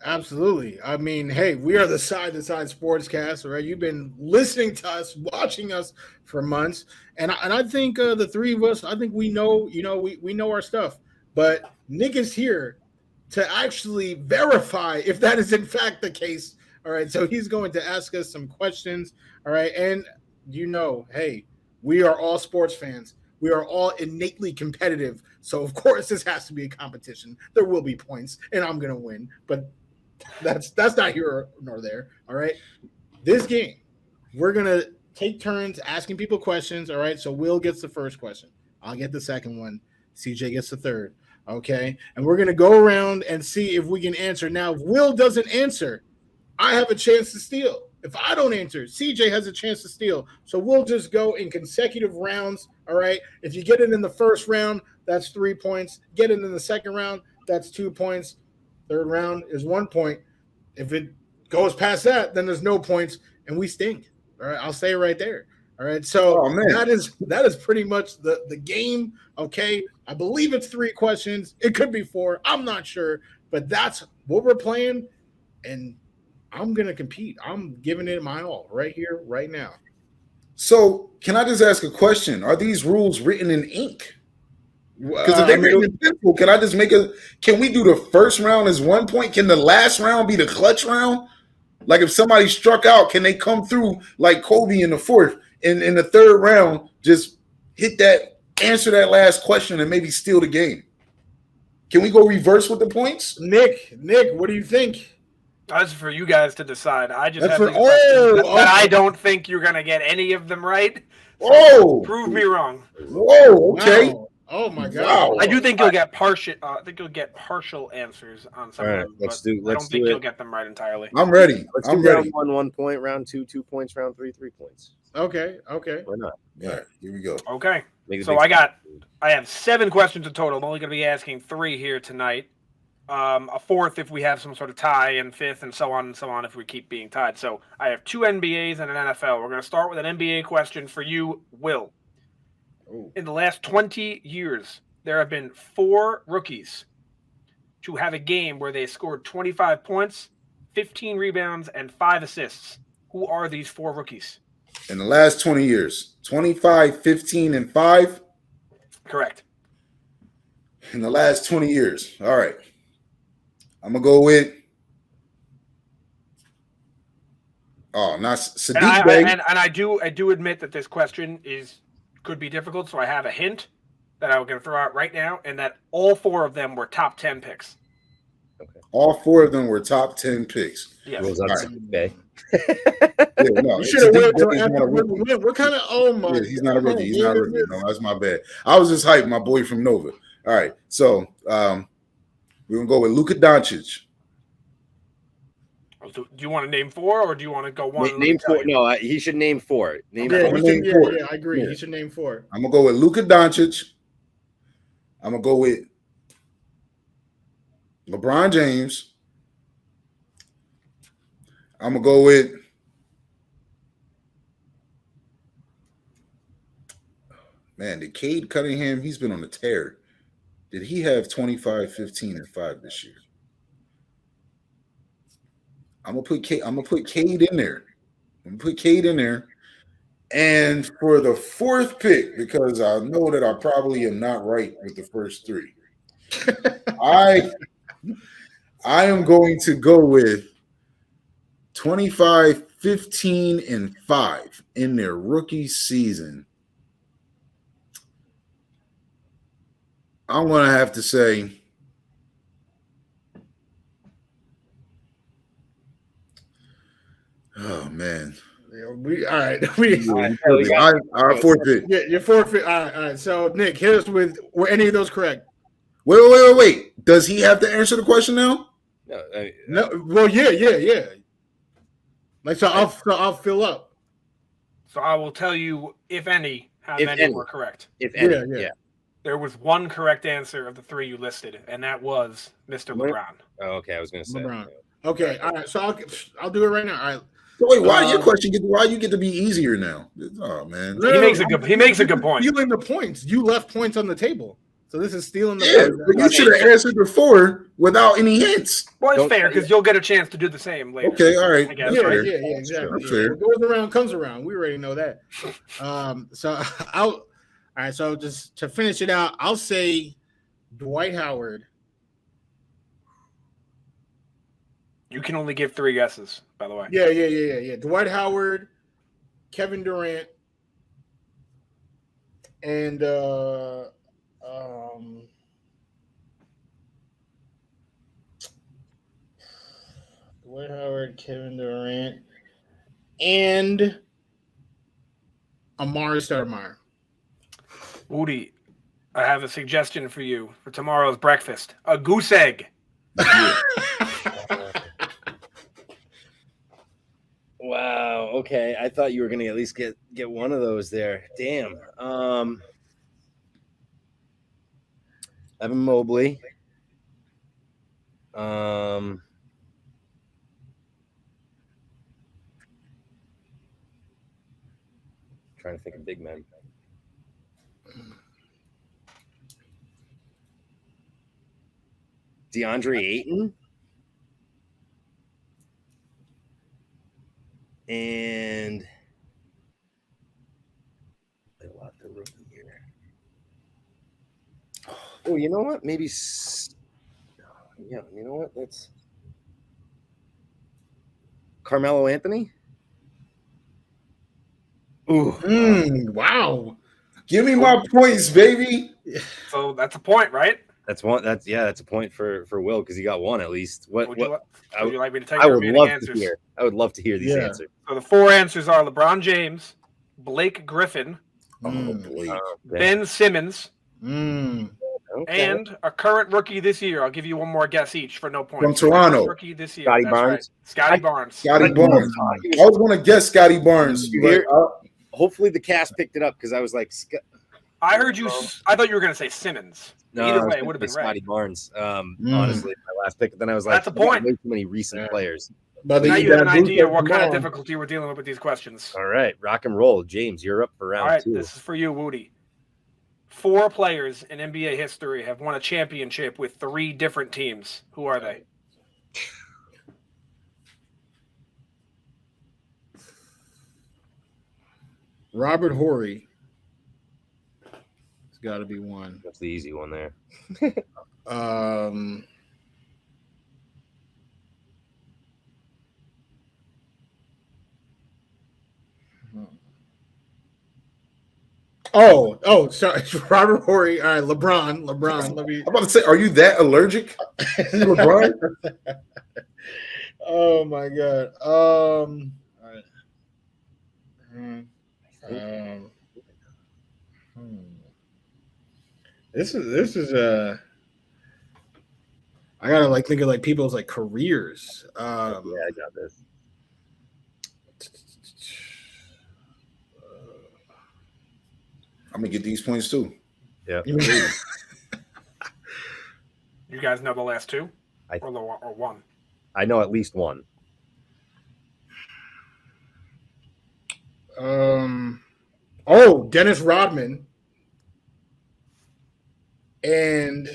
Absolutely. I mean, hey, we are the Side to Side Sportscast, right? You've been listening to us, watching us for months, and I think the three of us, I think we know, we know our stuff. But Nick is here to actually verify if that is in fact the case. All right, so he's going to ask us some questions. All right, and hey, we are all sports fans. We are all innately competitive. So of course this has to be a competition. There will be points, and I'm gonna win, but that's not here nor there. All right. This game, we're gonna take turns asking people questions. All right. So Will gets the first question. I'll get the second one. CJ gets the third. Okay. And we're gonna go around and see if we can answer. Now, if Will doesn't answer, I have a chance to steal. If I don't answer, CJ has a chance to steal. So we'll just go in consecutive rounds. All right. If you get it in the first round, that's 3 points. Get it in the second round, that's 2 points. Third round is 1 point. If it goes past that, then there's no points, and we stink. All right, I'll say it right there. All right, so that is pretty much the game. Okay, I believe it's 3 questions. It could be 4. I'm not sure, but that's what we're playing, and I'm gonna compete. I'm giving it my all right here, right now. So, can I just ask a question? Are these rules written in ink? Because if they're written in pencil, can we do the first round as 1 point? Can the last round be the clutch round? Like if somebody struck out, can they come through like Kobe in the fourth and in the third round, just answer that last question and maybe steal the game? Can we go reverse with the points? Nick, what do you think? That's for you guys to decide. I just That's have these questions that I don't think you're going to get any of them right. So prove me wrong. Whoa, okay. Wow. Oh my God! Wow. I do think you'll get partial. I think you'll get partial answers on some of them. Let's I don't think you'll get them right entirely. I'm ready. I'm ready. Round 1 point. Round 2 2 points. Round 3 3 points. Okay. Why not? All right, here we go. Okay. So I have 7 questions in total. I'm only going to be asking 3 here tonight. A 4th if we have some sort of tie, and 5th, and so on if we keep being tied. So I have 2 NBAs and an NFL. We're going to start with an NBA question for you, Will. In the last 20 years, there have been 4 rookies to have a game where they scored 25 points, 15 rebounds, and 5 assists. Who are these 4 rookies? In the last 20 years, 25, 15, and 5? Correct. In the last 20 years. All right. I'm going to go with not Sadiq Bey. And I do admit that this question could be difficult, so I have a hint that I'm going to throw out right now, and that all 4 of them were top 10 picks. Okay. All 4 of them were top 10 picks. Yes. Rules on Sadiq Bey. You should have waited after what kind of? Oh my! Yeah, he's not a rookie. He's not a rookie. No, that's my bad. I was just hyped. My boy from Nova. All right, so we're gonna go with Luka Doncic. Do you want to name 4, or do you want to go one? Name 4. No, he should name 4. Name Yeah, 4. yeah, I agree. Yeah. He should name 4. I'm gonna go with Luka Doncic. I'm gonna go with LeBron James. I'm gonna go with did Cade Cunningham? He's been on a tear. Did he have 25, 15, and 5 this year? I'm gonna put Cade in there. I'm gonna put Cade in there. And for the 4th pick, because I know that I probably am not right with the first 3, I am going to go with 25, 15, and 5 in their rookie season. I'm going to have to say oh, man. All right. I forfeit. Yeah, you're forfeit. All right. So, Nick, hit us with, were any of those correct? Wait. Does he have to answer the question now? No. Well, yeah. Like, so I'll fill up. So I will tell you, if any, how many were correct. If any, yeah. There was one correct answer of the 3 you listed, and that was Mr. LeBron. Oh, okay. I was going to say LeBron. Okay. All right. So I'll do it right now. All right. So wait, why you get to be easier now? Oh man, he makes a good point. Stealing the points. You left points on the table, so this is stealing the points. But you should have answered before without any hints. Well, it's fair because you'll get a chance to do the same later. Okay, all right. Yeah, exactly. What goes around comes around. We already know that. So all right. So just to finish it out, I'll say Dwight Howard. You can only give 3 guesses, by the way. Yeah. Dwight Howard, Kevin Durant, and Dwight Howard, Kevin Durant, and Amari Stoudemire. Woody, I have a suggestion for you for tomorrow's breakfast: a goose egg. Wow. Okay. I thought you were going to at least get one of those there. Damn. Evan Mobley. Trying to think of big men. DeAndre Ayton. And a lot the rookie here. Oh, you know what? Maybe. Yeah, you know what? That's Carmelo Anthony. Ooh, wow! Give me my points, baby. So that's a point, right? That's one. That's a point for Will because he got one at least. Would you like me to tell you the remaining answers? I would love to hear these answers. So the 4 answers are LeBron James, Blake Griffin, Ben Simmons, and a current rookie this year. I'll give you one more guess each for no points. From Toronto. Rookie this year. Scotty Barnes. Right. Scotty Barnes. I was going to guess Scotty Barnes. Hopefully the cast picked it up because I was like, I heard you. I thought you were going to say Simmons. No, either way, it would have been Scotty right. Barnes. Honestly, my last pick. Then I was like, that's a point. Way too many recent players. But now you have an idea what kind of difficulty we're dealing with these questions. All right, rock and roll, James. You're up for round 2. This is for you, Woody. 4 players in NBA history have won a championship with 3 different teams. Who are they? Robert Horry. It's got to be one. That's the easy one there. Sorry. Robert Horry. All right, LeBron. Let me. I'm about to say, are you that allergic to LeBron? Oh my God. All right. This is I gotta like think of like people's like careers. Yeah, I got this. I'm gonna get these points too. Yeah. You guys know the last two, or one? I know at least one. Dennis Rodman and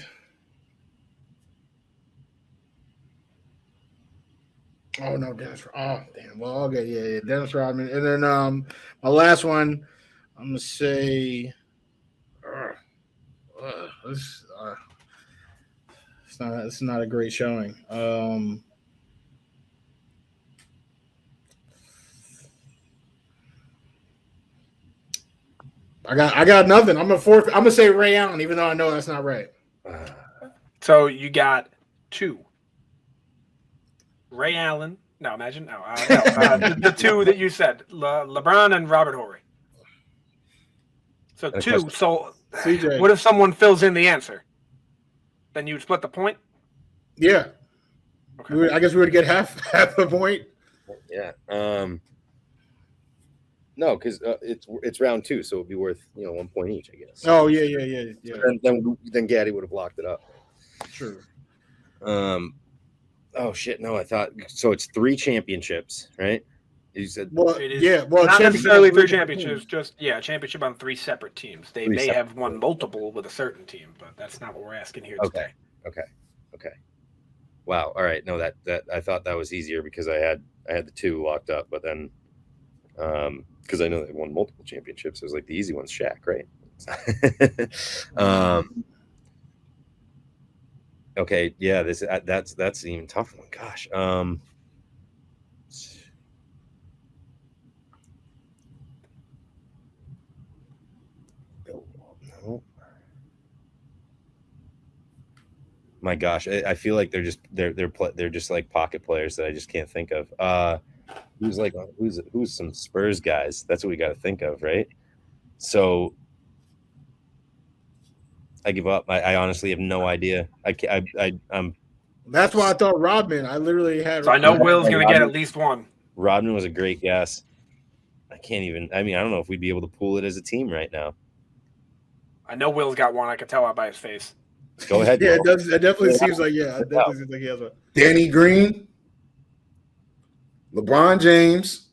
Dennis. Oh damn. Well, okay, yeah, Dennis Rodman, and then my last one, I'm gonna say, it's not a great showing. I got nothing. I'm gonna say Ray Allen, even though I know that's not right. So you got two. Ray Allen. No, imagine. No, the two that you said, LeBron and Robert Horry. So two. So CJ. What if someone fills in the answer? Then you'd split the point? Yeah. Okay. I guess we would get half the point. Yeah. No, because it's round 2, so it'd be worth 1 point each, I guess. Oh yeah. Then Gaddy would have locked it up. True. Oh shit! No, I thought so. It's 3 championships, right? You said Well, It is yeah. Well, not necessarily 3 championships. teams. Just championship on 3 separate teams. They 3 may separate have won multiple with a certain team, but that's not what we're asking here today. Okay. Wow. All right. No, that I thought that was easier because I had the 2 locked up, but then because I know they won multiple championships, it was like the easy one's Shaq, right? Okay. Yeah. That's an even tougher one. Gosh. No. My gosh, I feel like they're just like pocket players that I just can't think of. Who's some Spurs guys? That's what we got to think of, right? So I give up. I honestly have no idea. I'm. That's why I thought Rodman. I literally had. So I know Will's going to get at least one. Rodman was a great guess. I can't even. I mean, I don't know if we'd be able to pull it as a team right now. I know Will's got one. I can tell by his face. Go ahead. Yeah, it does. It definitely seems like It definitely seems like he has one. Danny Green, LeBron James,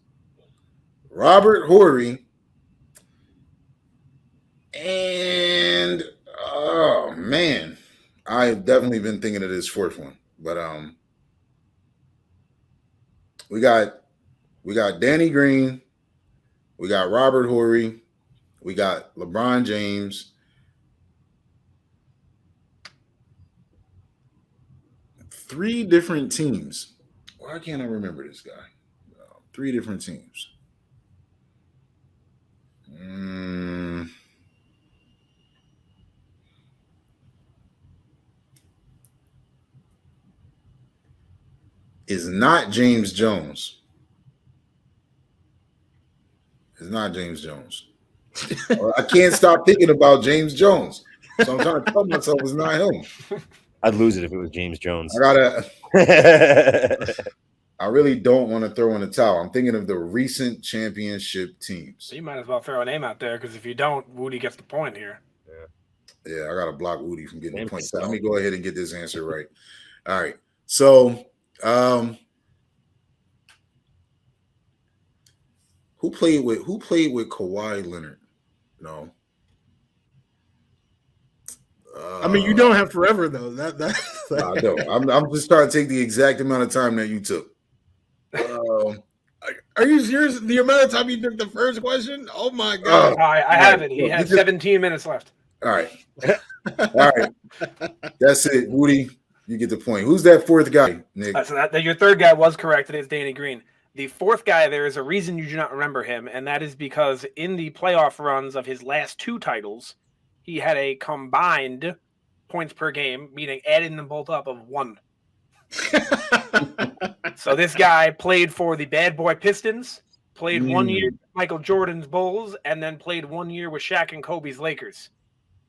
Robert Horry, and oh man, I've definitely been thinking of this fourth one, but we got Danny Green, we got Robert Horry, we got LeBron James. 3 different teams. Why can't I remember this guy? 3 different teams. It's not James Jones. It's not James Jones. I can't stop thinking about James Jones. So I'm trying to tell myself it's not him. I'd lose it if it was James Jones. I really don't want to throw in the towel. I'm thinking of the recent championship teams. So you might as well throw a name out there because if you don't, Woody gets the point here. Yeah, I got to block Woody from getting the point. So let me go ahead and get this answer right. All right. So, who played with Kawhi Leonard? No. I mean, you don't have forever though. That I don't. I'm just trying to take the exact amount of time that you took. Are you serious? The amount of time you took the first question? Oh my god! I have it. He has 17 minutes left. All right. All right. That's it, Woody. You get the point. Who's that fourth guy, Nick? So your third guy was correct. It is Danny Green. The fourth guy, there is a reason you do not remember him, and that is because in the playoff runs of his last 2 titles, he had a combined points per game, meaning adding them both up, of 1. So this guy played for the Bad Boy Pistons, played 1 year with Michael Jordan's Bulls, and then played 1 year with Shaq and Kobe's Lakers.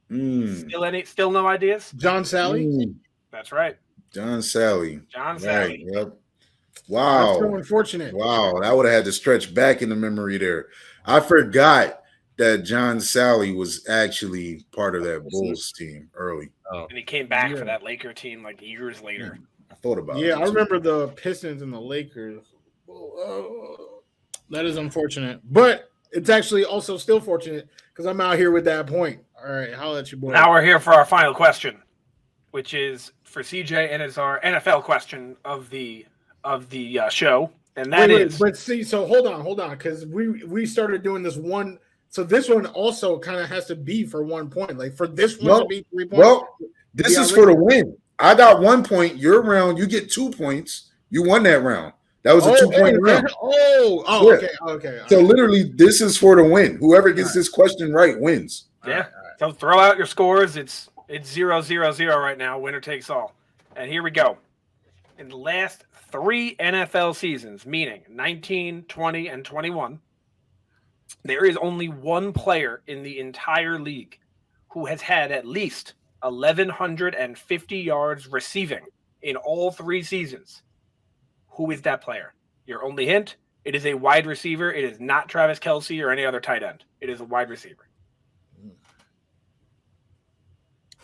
Still no ideas? John Sally? That's right. John Sally. John Right. Sally. Yep. That's Wow. so unfortunate. Wow. I would have had to stretch back in the memory there. I forgot that John Sally was actually part of that Bulls team early. Oh, And he came back Yeah. for that Laker team like years later. I thought about it. Yeah, I remember the Pistons and the Lakers. That is unfortunate, but it's actually also still fortunate because I'm out here with that point. All right, holla at your boy. Now we're here for our final question, which is for CJ, and it's our NFL question of the show, and that is. But see, so hold on, because we started doing this one. So this one also kind of has to be for 1 point. Like for this one to be 3 points. Well, this is for the win. I got 1 point. Your round, you get 2 points. You won that round. That was a 2-point round. Okay. So literally, this is for the win. Whoever gets this question right wins. Yeah. Right. So throw out your scores. It's 0-0-0 right now. Winner takes all. And here we go. In the last 3 NFL seasons, meaning 19, 20, and 21, there is only one player in the entire league who has had at least 1,150 yards receiving in all 3 seasons. Who is that player? Your only hint, it is a wide receiver. It is not Travis Kelce or any other tight end. It is a wide receiver.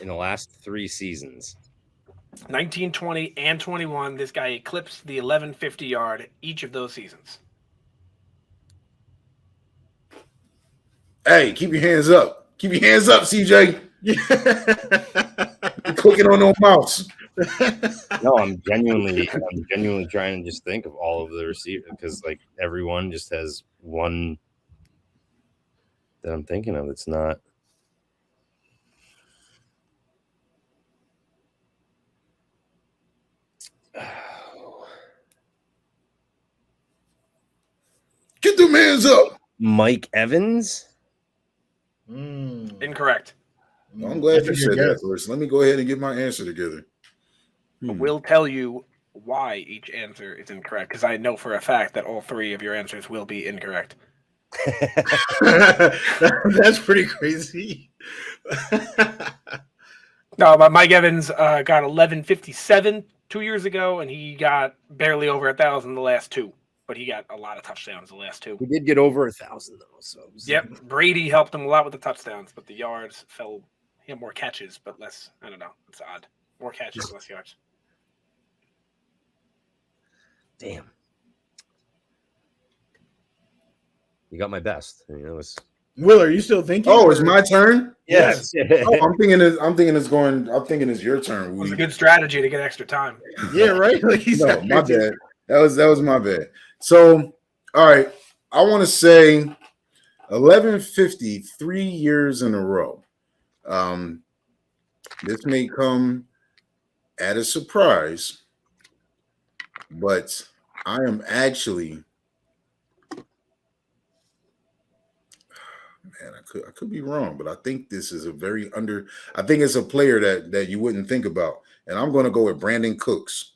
In the last 3 seasons. 19, 20, and 21, this guy eclipsed the 1,150 yard each of those seasons. Hey, keep your hands up. Keep your hands up, CJ. You're clicking on no mouse. No, I'm genuinely trying to just think of all of the receivers because like everyone just has one that I'm thinking of. It's not. Get them hands up. Mike Evans? Incorrect. I'm glad you said that first. Let me go ahead and get my answer together. We'll tell you why each answer is incorrect, because I know for a fact that all 3 of your answers will be incorrect. That's pretty crazy. No, but Mike Evans got 1,157 2 years ago, and he got barely over 1,000 the last 2. But he got a lot of touchdowns the last 2. He did get over 1,000 though. So yep, Brady helped him a lot with the touchdowns, but the yards fell. He had more catches, but less. I don't know. It's odd. More catches, less yards. Damn. You got my best. Will, are you still thinking? Oh, it's my turn? Yes. Oh, I'm thinking it's your turn. It was a good strategy to get extra time. Yeah, right. Like no, my bad. That was my bad. So, all right. I want to say 1,150 3 years in a row. This may come at a surprise, but I am actually, man, I could be wrong, but I think this is I think it's a player that you wouldn't think about. And I'm going to go with Brandon Cooks.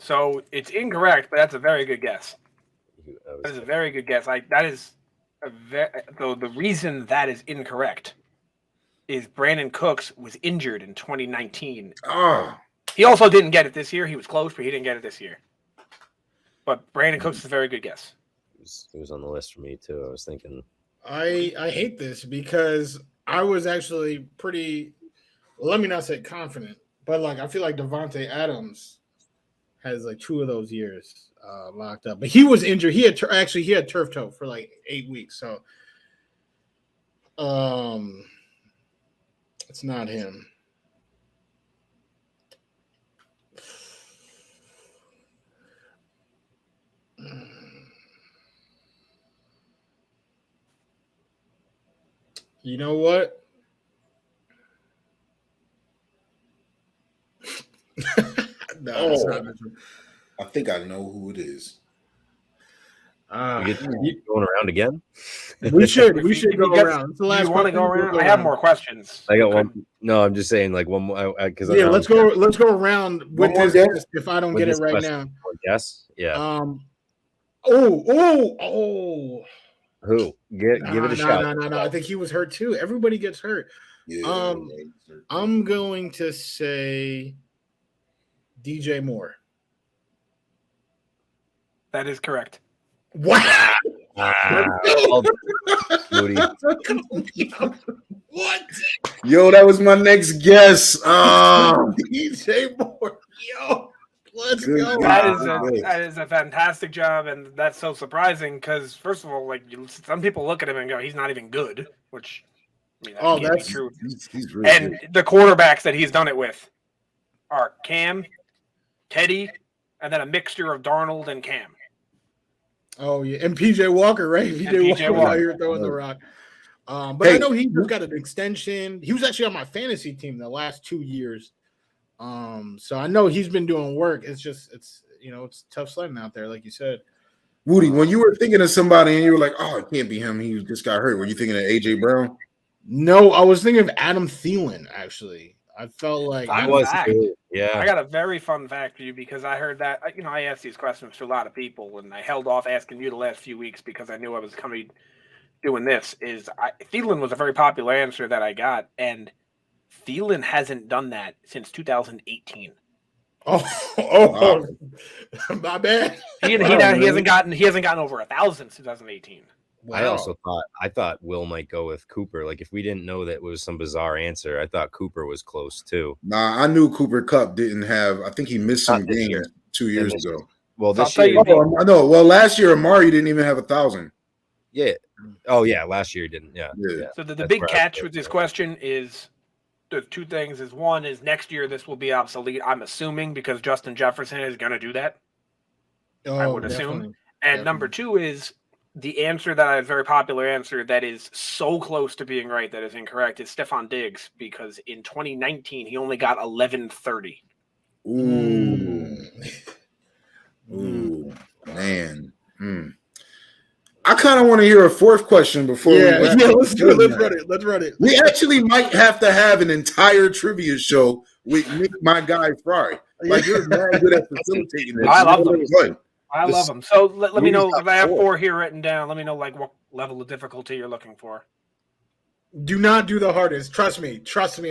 So it's incorrect, but that's a very good guess. That is a very good guess. The reason that is incorrect is Brandon Cooks was injured in 2019. He also didn't get it this year. He was close, but he didn't get it this year. But Brandon Cooks is a very good guess. It was on the list for me too. I was thinking. I hate this because I was actually pretty. Well, let me not say confident, but like I feel like Devontae Adams has like 2 of those years locked up, but he was injured. He had turf toe for like 8 weeks, so it's not him. You know what? No, it's not. I think I know who it is. Going around again? We should go around. It's the last. You want to go around? I have more questions. I got one. No, I'm just saying like one more because let's go around with this guess if I don't get it right now. Yes. Yeah. Oh. Who? Give it a shot. No. I think he was hurt too. Everybody gets hurt. Yeah, I'm going to say DJ Moore. That is correct. Wow. Moody. What? Yo, that was my next guess. DJ Moore. Yo, let's Good go. God. That is a fantastic job, and that's so surprising because first of all, like some people look at him and go, he's not even good, which I mean, that can't be true. He's really And good. the quarterbacks that he's done it with are Cam, Teddy, and then a mixture of Darnold and Cam. Oh yeah, and PJ Walker, right? PJ Walker out here throwing the rock. But I know he just got an extension. He was actually on my fantasy team the last 2 years. So I know he's been doing work. It's just it's tough sledding out there, like you said. Woody, when you were thinking of somebody and you were like, "Oh, it can't be him. He just got hurt." Were you thinking of AJ Brown? No, I was thinking of Adam Thielen. Actually, I felt like I got a very fun fact for you because I heard that I asked these questions to a lot of people and I held off asking you the last few weeks because I knew I was coming doing this. Thielen was a very popular answer that I got, and Thielen hasn't done that since 2018. Oh, my bad. He hasn't gotten over 1,000 since 2018. Wow. I thought Will might go with Cooper. Like if we didn't know that it was some bizarre answer, I thought Cooper was close too. Nah, I knew Cooper Kupp didn't have. I think he missed some games 2 years ago. Well, this year, no. Well, last year Amari didn't even have 1,000. Yeah. Oh yeah, last year he didn't. Yeah. So the big catch with this question is there's two things. One is next year this will be obsolete. I'm assuming because Justin Jefferson is going to do that. I would assume. And number two is the answer that is a very popular answer that is so close to being right that is incorrect is Stephon Diggs because in 2019 he only got 1130. Ooh, man. I kind of want to hear a fourth question before let's run it. We actually might have to have an entire trivia show with Nick, my guy, Fry. Like you're very good at facilitating this. I love them. I love them. So let me know if I have 4 here written down. Let me know like what level of difficulty you're looking for. Do not do the hardest. Trust me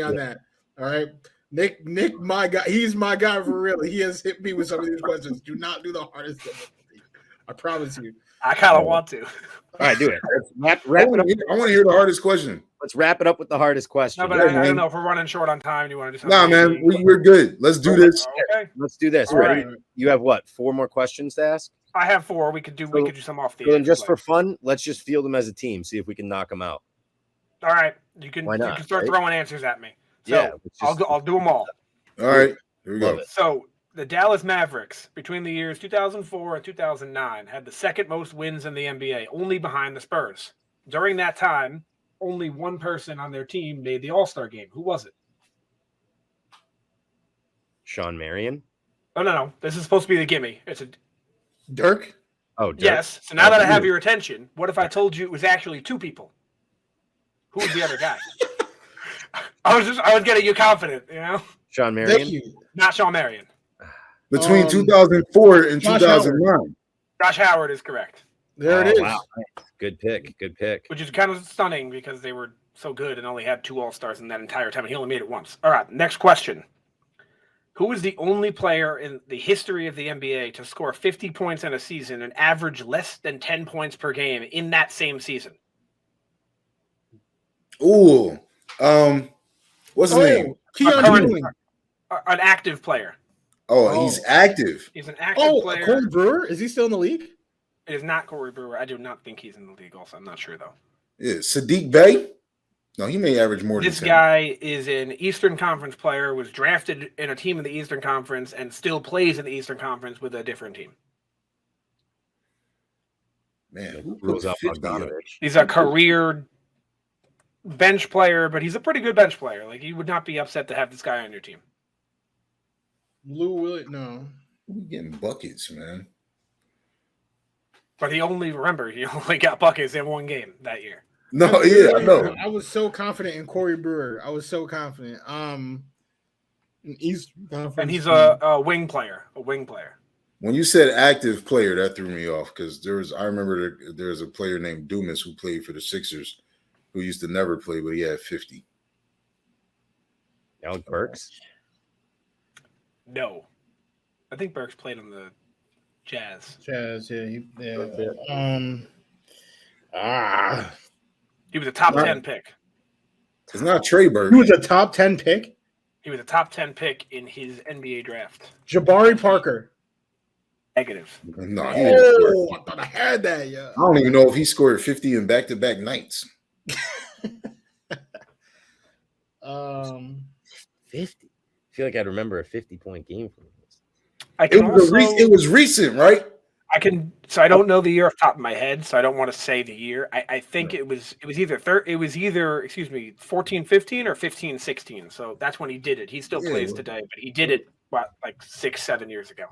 on that. All right. Nick, my guy. He's my guy for real. He has hit me with some of these questions. Do not do the hardest difficulty. I promise you. I kind of want to. All right, do it. Wrap it up. I want to hear the hardest question. Let's wrap it up with the hardest question. No, but I don't know if we're running short on time. Do you want to do something? Nah, man, we're good. Let's do this. Okay. Let's do this. Ready? Right. You have what? 4 more questions to ask? I have 4. We could do some off the. So then, just for fun, let's just field them as a team. See if we can knock them out. All right, you can start throwing answers at me. So yeah, I'll do them all. All right, here we go. So the Dallas Mavericks between the years 2004 and 2009 had the second most wins in the NBA, only behind the Spurs. During that time, only one person on their team made the All-Star game. Who was it? Sean Marion? Oh, no. This is supposed to be the gimme. It's a Dirk? Oh, Dirk. Yes. So now that I have your attention, what if I told you it was actually 2 people? Who was the other guy? I was getting you confident, Sean Marion? Thank you. Not Sean Marion. Between 2004 and 2009. Josh Howard is correct. There it is. Wow. Good pick. Which is kind of stunning because they were so good and only had 2 All-Stars in that entire time. And he only made it once. All right, next question. Who is the only player in the history of the NBA to score 50 points in a season and average less than 10 points per game in that same season? Ooh. What's his name? An active player. Oh, he's active. He's an active player. Corey Brewer? Is he still in the league? It is not Corey Brewer. I do not think he's in the league also. I'm not sure, though. Yeah, Sadiq Bey? No, he may average more than 10. This guy is an Eastern Conference player, was drafted in a team in the Eastern Conference, and still plays in the Eastern Conference with a different team. Man, who goes up on He's a career bench player, but he's a pretty good bench player. Like, you would not be upset to have this guy on your team. Lou Willett, no. He's getting buckets, man. But he only got buckets in 1 game that year. No, yeah, I know. I was so confident in Corey Brewer. I was so confident. East Conference. And he's a wing player. When you said active player, that threw me off because I remember there was a player named Dumas who played for the Sixers who used to never play, but he had 50. Alec Burks? No. I think Burks played on the Jazz. Jazz, yeah. He was a top 10 pick. It's not Trey He Burke. was a top 10 pick. He was a top 10 pick in his NBA draft. Jabari Parker. Negative. No, he didn't score. I thought I had that. Yeah. I don't even know if he scored 50 in back-to-back nights. 50. I feel like I'd remember a 50-point game from this. It was recent, right? So I don't know the year off the top of my head, so I don't want to say the year. I think it was either 14-15 or 15-16. So that's when he did it. He still plays today, but he did it like 6-7 years ago.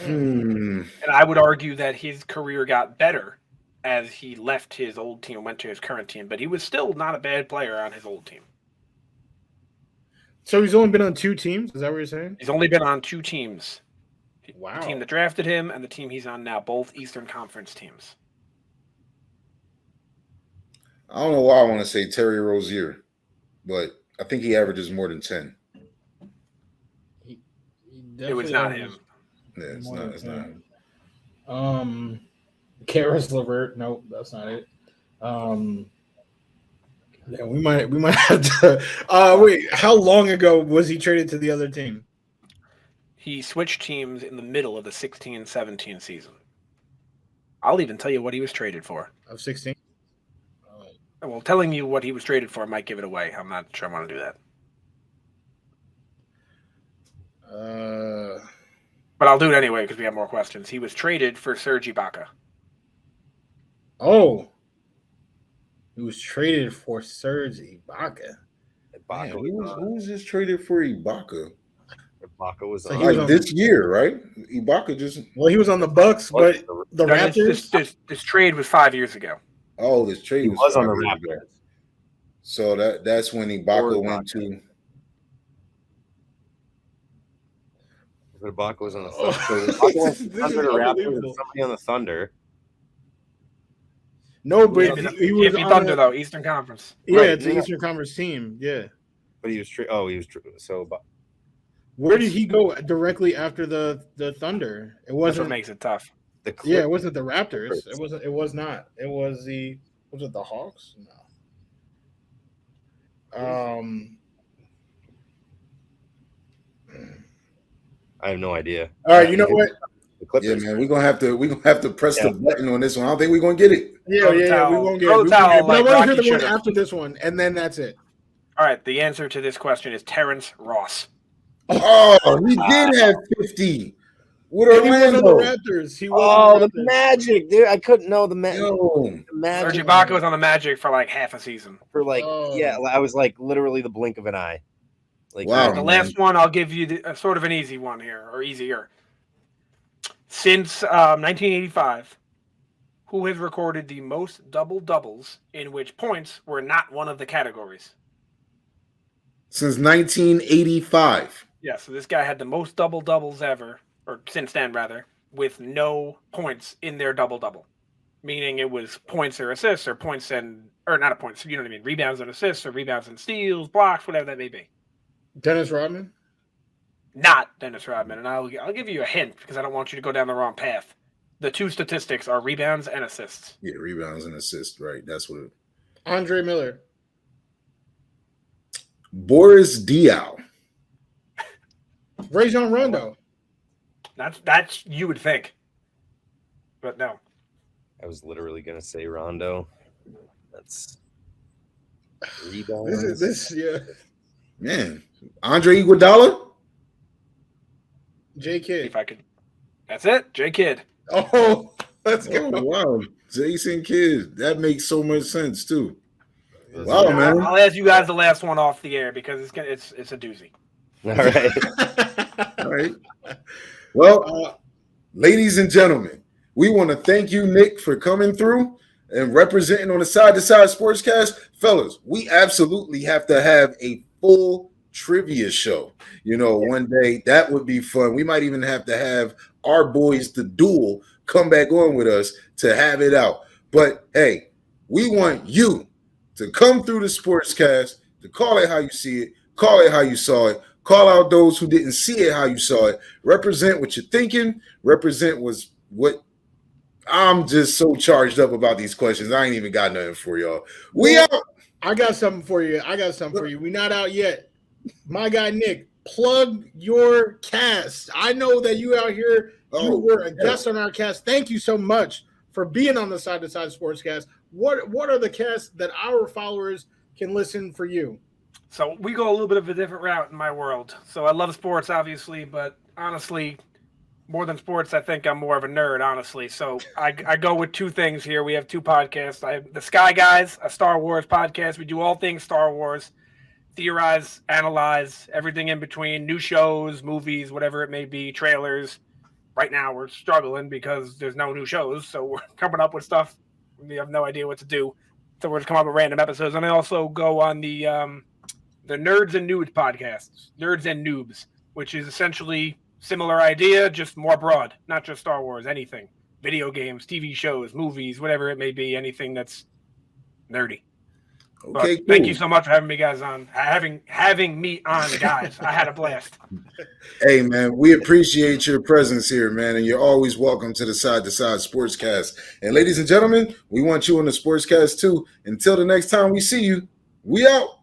And I would argue that his career got better as he left his old team and went to his current team, but he was still not a bad player on his old team. So he's only been on 2 teams? Is that what you're saying? He's only been on 2 teams. Wow. The team that drafted him and the team he's on now, both Eastern Conference teams. I don't know why I want to say Terry Rozier, but I think he averages more than 10. It was not him. Yeah, it's not him. Karis LeVert. Nope, that's not it. Yeah, we might have to. Wait, how long ago was he traded to the other team? He switched teams in the middle of the 16-17 season. I'll even tell you what he was traded for. Of 16. Well, telling you what he was traded for might give it away. I'm not sure I want to do that. But I'll do it anyway because we have more questions. He was traded for Serge Ibaka. Oh. He was traded for Serge Ibaka. Who was just traded for Ibaka? Ibaka was So on, he was Like this year, right? Ibaka just. Well, he was on the Bucks, but the No, Raptors. This trade was 5 years ago. Oh, this trade he was on the 5 years ago. Raptors. So that's when Ibaka went to. But Ibaka was on the Oh, Thunder. So Ibaka went this is under the Raptors unbelievable. and somebody on the Thunder. No, but he was If on Thunder, the, though, Eastern Conference. yeah, Right, it's an yeah. Eastern Conference team. Yeah. But he was so Where did he go directly after the Thunder? It That's what wasn't. makes it tough. the Yeah, Clippers. it wasn't the Raptors. It wasn't. It was not. It was the. Was it the Hawks? No. I have no idea. All right. You know what? The Yeah, Clippers. man, we're gonna have to press the button on this one. I don't think we're gonna get it. Yeah, Throw the We towel. won't get. Throw it. the towel But I like want to hear Rocky the one should've. after this one, and then that's it. All right, the answer to this question is Terrence Ross. Oh, he did have 50 with And he was on the Orlando. Raptors. He was Oh, on the the Raptors. Magic, dude! I couldn't know the Yo, Serge Magic Ibaka was on the Magic for like half a season. for like Oh. I was like literally the blink of an eye. Like Wow. The man. last one, I'll give you sort of an easy one here, or easier. Since 1985, who has recorded the most double-doubles in which points were not one of the categories? Since 1985. Yeah, so this guy had the most double-doubles ever, or since then, rather, with no points in their double-double. Meaning it was points or assists, or points and, or not a points, you know what I mean, rebounds and assists, or rebounds and steals, blocks, whatever that may be. Dennis Rodman. Not Dennis Rodman, and I'll give you a hint because I don't want you to go down the wrong path. The two statistics are rebounds and assists. Yeah, rebounds and assists, right? That's what it. Andre Miller. Boris Diaw. Rajon Rondo. That's you would think, but no. I was literally gonna say Rondo. That's rebounds. This yeah. Man, Andre Iguodala. J If Kidd. I could, that's it. J Kidd. Oh, let's go. Oh, wow, Jason Kidd. That makes so much sense too. Those Wow, are- man. I'll ask you guys the last one off the air because it's a doozy. All right. All right. Well, ladies and gentlemen, we want to thank you, Nick, for coming through and representing on the Side to Side Sportscast. Fellas, we absolutely have to have a full trivia show. You know, one day that would be fun. We might even have to have our boys, the Duel, come back on with us to have it out. But hey, we want you to come through the Sportscast, to call it how you see it, call it how you saw it, call out those who didn't see it how you saw it, represent what you're thinking, represent what I'm just so charged up about these questions. I ain't even got nothing for y'all. We out. I got something for you. We not out yet. My guy Nick, plug your cast. I know that you out here, you were a guest on our cast. Thank you so much for being on the Side to Side Sportscast. What are the casts that our followers can listen for you? So we go a little bit of a different route in my world. So I love sports, obviously, but honestly, more than sports, I think I'm more of a nerd, honestly. So I go with two things here. We have two podcasts. I have the Sky Guys, a Star Wars podcast. We do all things Star Wars, theorize, analyze, everything in between, new shows, movies, whatever it may be, trailers. Right now we're struggling because there's no new shows, so we're coming up with stuff. We have no idea what to do. So we're just coming up with random episodes. And I also go on the Nerds and Noobs podcasts, Nerds and Noobs, which is essentially similar idea, just more broad, not just Star Wars, anything. Video games, TV shows, movies, whatever it may be, anything that's nerdy. Okay, cool. Thank you so much for having me guys on. Having me on, guys. I had a blast. Hey, man, we appreciate your presence here, man, and you're always welcome to the Side Sportscast. And ladies and gentlemen, we want you on the Sportscast too. Until the next time we see you, we out.